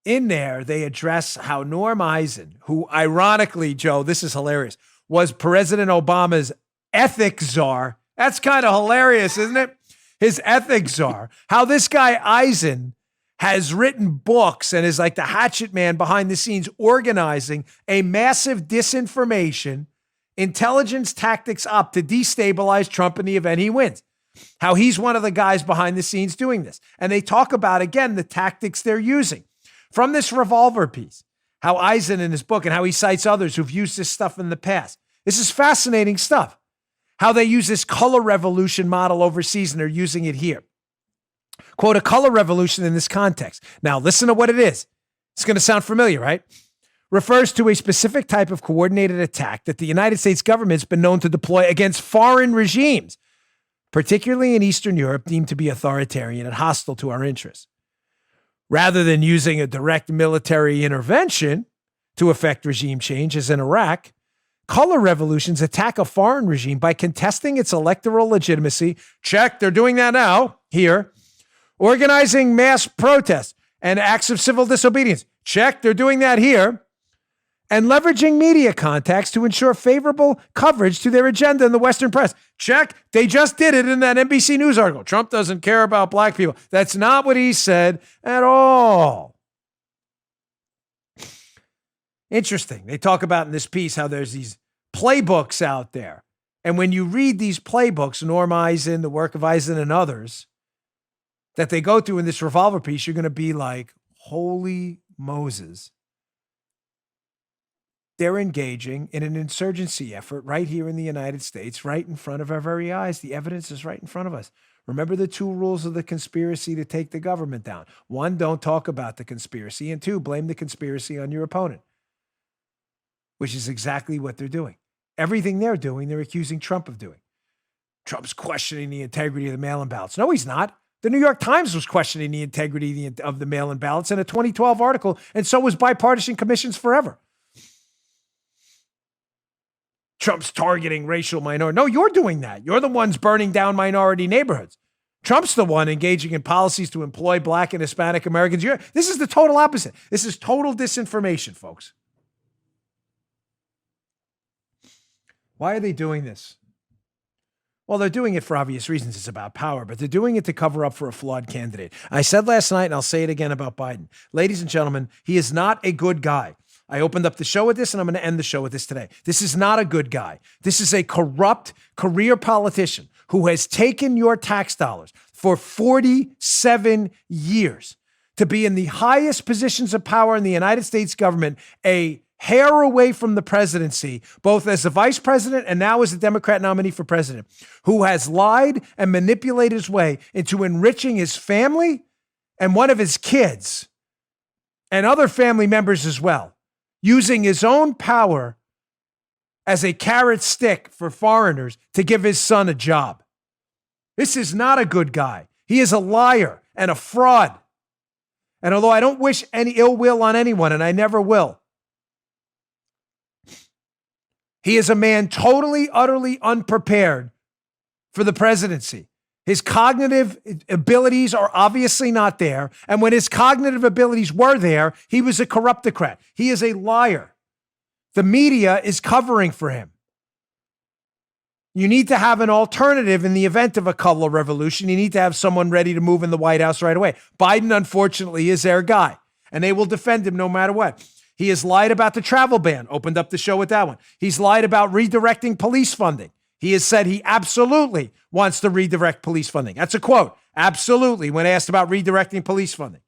In there, they address how Norm Eisen, who ironically, Joe, this is hilarious, was President Obama's ethics czar. That's kind of hilarious, isn't it? his ethics are, how this guy Eisen has written books and is like the hatchet man behind the scenes organizing a massive disinformation, intelligence tactics op to destabilize Trump in the event he wins. How he's one of the guys behind the scenes doing this. And they talk about, again, the tactics they're using. From this revolver piece, how Eisen in his book and how he cites others who've used this stuff in the past. This is fascinating stuff. How they use this color revolution model overseas and they're using it here. Quote, a color revolution in this context. Now, listen to what it is. It's going to sound familiar, right? Refers to a specific type of coordinated attack that the United States government's been known to deploy against foreign regimes, particularly in Eastern Europe, deemed to be authoritarian and hostile to our interests. Rather than using a direct military intervention to effect regime change, as in Iraq, color revolutions attack a foreign regime by contesting its electoral legitimacy. Check, they're doing that now, here. Organizing mass protests and acts of civil disobedience. Check, they're doing that here. And leveraging media contacts to ensure favorable coverage to their agenda in the Western press. Check, they just did it in that NBC News article. Trump doesn't care about black people. That's not what he said at all. Interesting. They talk about in this piece how there's these playbooks out there. And when you read these playbooks, Norm Eisen, the work of Eisen and others, that they go through in this revolver piece, you're going to be like, holy Moses. They're engaging in an insurgency effort right here in the United States, right in front of our very eyes. The evidence is right in front of us. Remember the 2 rules of the conspiracy to take the government down. 1, don't talk about the conspiracy. And 2, blame the conspiracy on your opponent, which is exactly what they're doing. Everything they're doing, they're accusing Trump of doing. Trump's questioning the integrity of the mail-in ballots. No, he's not. The New York Times was questioning the integrity of the mail-in ballots in a 2012 article, and so was Bipartisan Commissions Forever. Trump's targeting racial minorities. No, you're doing that. You're the ones burning down minority neighborhoods. Trump's the one engaging in policies to employ Black and Hispanic Americans. This is the total opposite. This is total disinformation, folks. Why are they doing this? Well, they're doing it for obvious reasons. It's about power, but they're doing it to cover up for a flawed candidate. I said last night, and I'll say it again about Biden. Ladies and gentlemen, he is not a good guy. I opened up the show with this, and I'm going to end the show with this today. This is not a good guy. This is a corrupt career politician who has taken your tax dollars for 47 years to be in the highest positions of power in the United States government, a hair away from the presidency, both as the vice president and now as the Democrat nominee for president, who has lied and manipulated his way into enriching his family and one of his kids and other family members as well, using his own power as a carrot stick for foreigners to give his son a job. This is not a good guy. He is a liar and a fraud. And although I don't wish any ill will on anyone, and I never will, he is a man totally, utterly unprepared for the presidency. His cognitive abilities are obviously not there. And when his cognitive abilities were there, he was a corruptocrat. He is a liar. The media is covering for him. You need to have an alternative in the event of a color revolution. You need to have someone ready to move in the White House right away. Biden, unfortunately, is their guy, and they will defend him no matter what. He has lied about the travel ban. Opened up the show with that one. He's lied about redirecting police funding. He has said he absolutely wants to redirect police funding. That's a quote. Absolutely, when asked about redirecting police funding.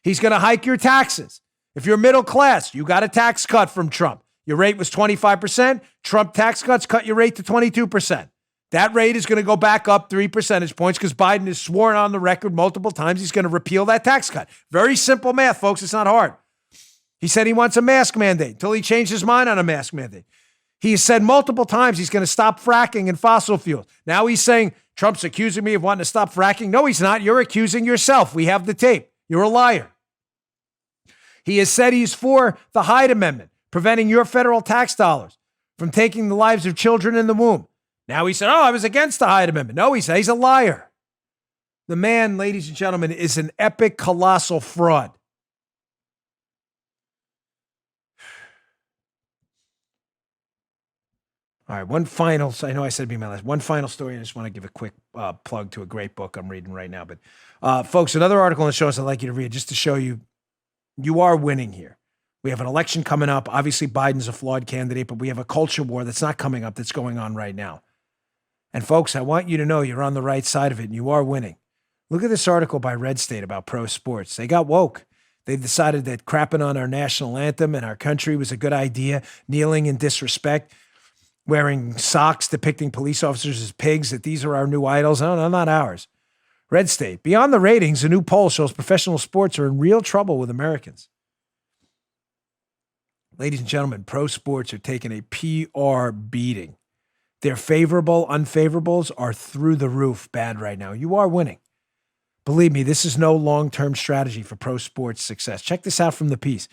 He's going to hike your taxes. If you're middle class, you got a tax cut from Trump. Your rate was 25%. Trump tax cuts cut your rate to 22%. That rate is going to go back up 3 percentage points because Biden has sworn on the record multiple times he's going to repeal that tax cut. Very simple math, folks. It's not hard. He said he wants a mask mandate until he changed his mind on a mask mandate. He has said multiple times he's going to stop fracking and fossil fuels. Now he's saying Trump's accusing me of wanting to stop fracking. No, he's not. You're accusing yourself. We have the tape. You're a liar. He has said he's for the Hyde Amendment, preventing your federal tax dollars from taking the lives of children in the womb. Now he said, I was against the Hyde Amendment. No, he said he's a liar. The man, ladies and gentlemen, is an epic, colossal fraud. All right, one final. I know I said it'd be my last. One final story. I just want to give a quick plug to a great book I'm reading right now. But folks, another article in the show I'd like you to read just to show you are winning here. We have an election coming up. Obviously, Biden's a flawed candidate, but we have a culture war that's not coming up that's going on right now. And folks, I want you to know you're on the right side of it and you are winning. Look at this article by Red State about pro sports. They got woke. They decided that crapping on our national anthem and our country was a good idea, kneeling in disrespect, wearing socks depicting police officers as pigs, that these are our new idols. No, not ours. Red State. Beyond the ratings, a new poll shows professional sports are in real trouble with Americans. Ladies and gentlemen, pro sports are taking a PR beating. Their favorable, unfavorables are through the roof bad right now. You are winning. Believe me, this is no long-term strategy for pro sports success. Check this out from the piece.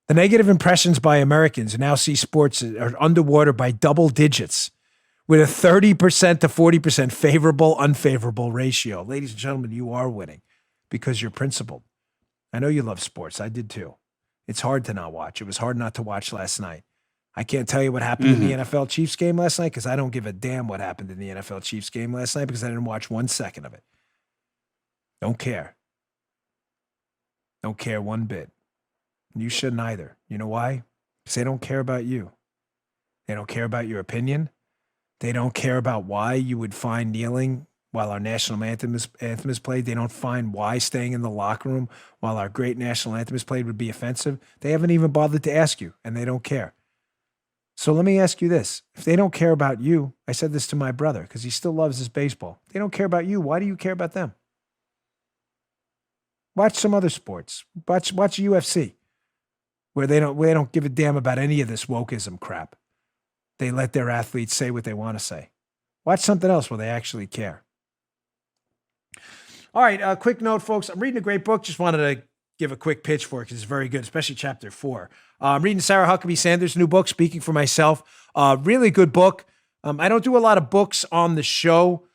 The negative impressions by Americans now see sports are underwater by double digits with a 30% to 40% favorable, unfavorable ratio. Ladies and gentlemen, you are winning because you're principled. I know you love sports. I did too. It's hard to not watch. It was hard not to watch last night. I can't tell you what happened in the NFL Chiefs game last night because I don't give a damn what happened in the NFL Chiefs game last night because I didn't watch 1 second of it. Don't care. Don't care one bit. You shouldn't either. You know why? Because they don't care about you. They don't care about your opinion. They don't care about why you would find kneeling while our national anthem is played. They don't find why staying in the locker room while our great national anthem is played would be offensive. They haven't even bothered to ask you, and they don't care. So let me ask you this. If they don't care about you, I said this to my brother because he still loves his baseball. If they don't care about you, why do you care about them? Watch some other sports. Watch UFC, where they don't give a damn about any of this wokeism crap. They let their athletes say what they want to say. Watch something else where they actually care. All right, quick note, folks. I'm reading a great book. Just wanted to give a quick pitch for it because it's very good, especially chapter 4. I'm reading Sarah Huckabee Sanders' new book, Speaking for Myself. Really good book. I don't do a lot of books on the show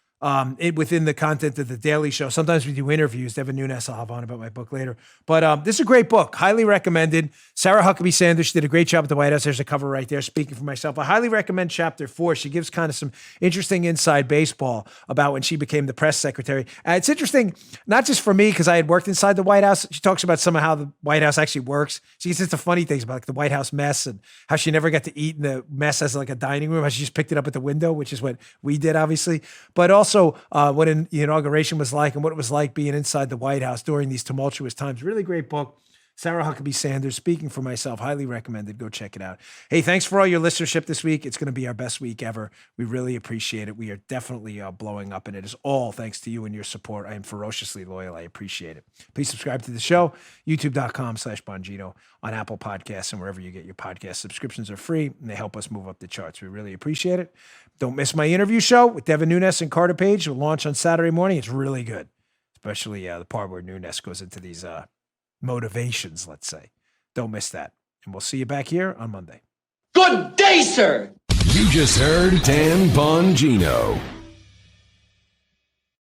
within the content of the Daily Show. Sometimes we do interviews. Devin Nunes, I'll have on about my book later. But this is a great book. Highly recommended. Sarah Huckabee Sanders, she did a great job at the White House. There's a cover right there, Speaking for Myself. I highly recommend chapter 4. She gives kind of some interesting inside baseball about when she became the press secretary. It's interesting, not just for me, because I had worked inside the White House. She talks about some of how the White House actually works. She gets into funny things about like the White House mess and how she never got to eat in the mess as like a dining room, how she just picked it up at the window, which is what we did, obviously. But also what the inauguration was like and what it was like being inside the White House during these tumultuous times. Really great book. Sarah Huckabee Sanders, Speaking for Myself, highly recommended. Go check it out. Hey, thanks for all your listenership this week. It's going to be our best week ever. We really appreciate it. We are definitely blowing up, and it is all thanks to you and your support. I am ferociously loyal. I appreciate it. Please subscribe to the show, youtube.com/Bongino, on Apple Podcasts and wherever you get your podcasts. Subscriptions are free, and they help us move up the charts. We really appreciate it. Don't miss my interview show with Devin Nunes and Carter Page. We'll launch on Saturday morning. It's really good, especially the part where Nunes goes into these motivations, let's say. Don't miss that. And we'll see you back here on Monday. Good day, sir. You just heard Dan Bongino.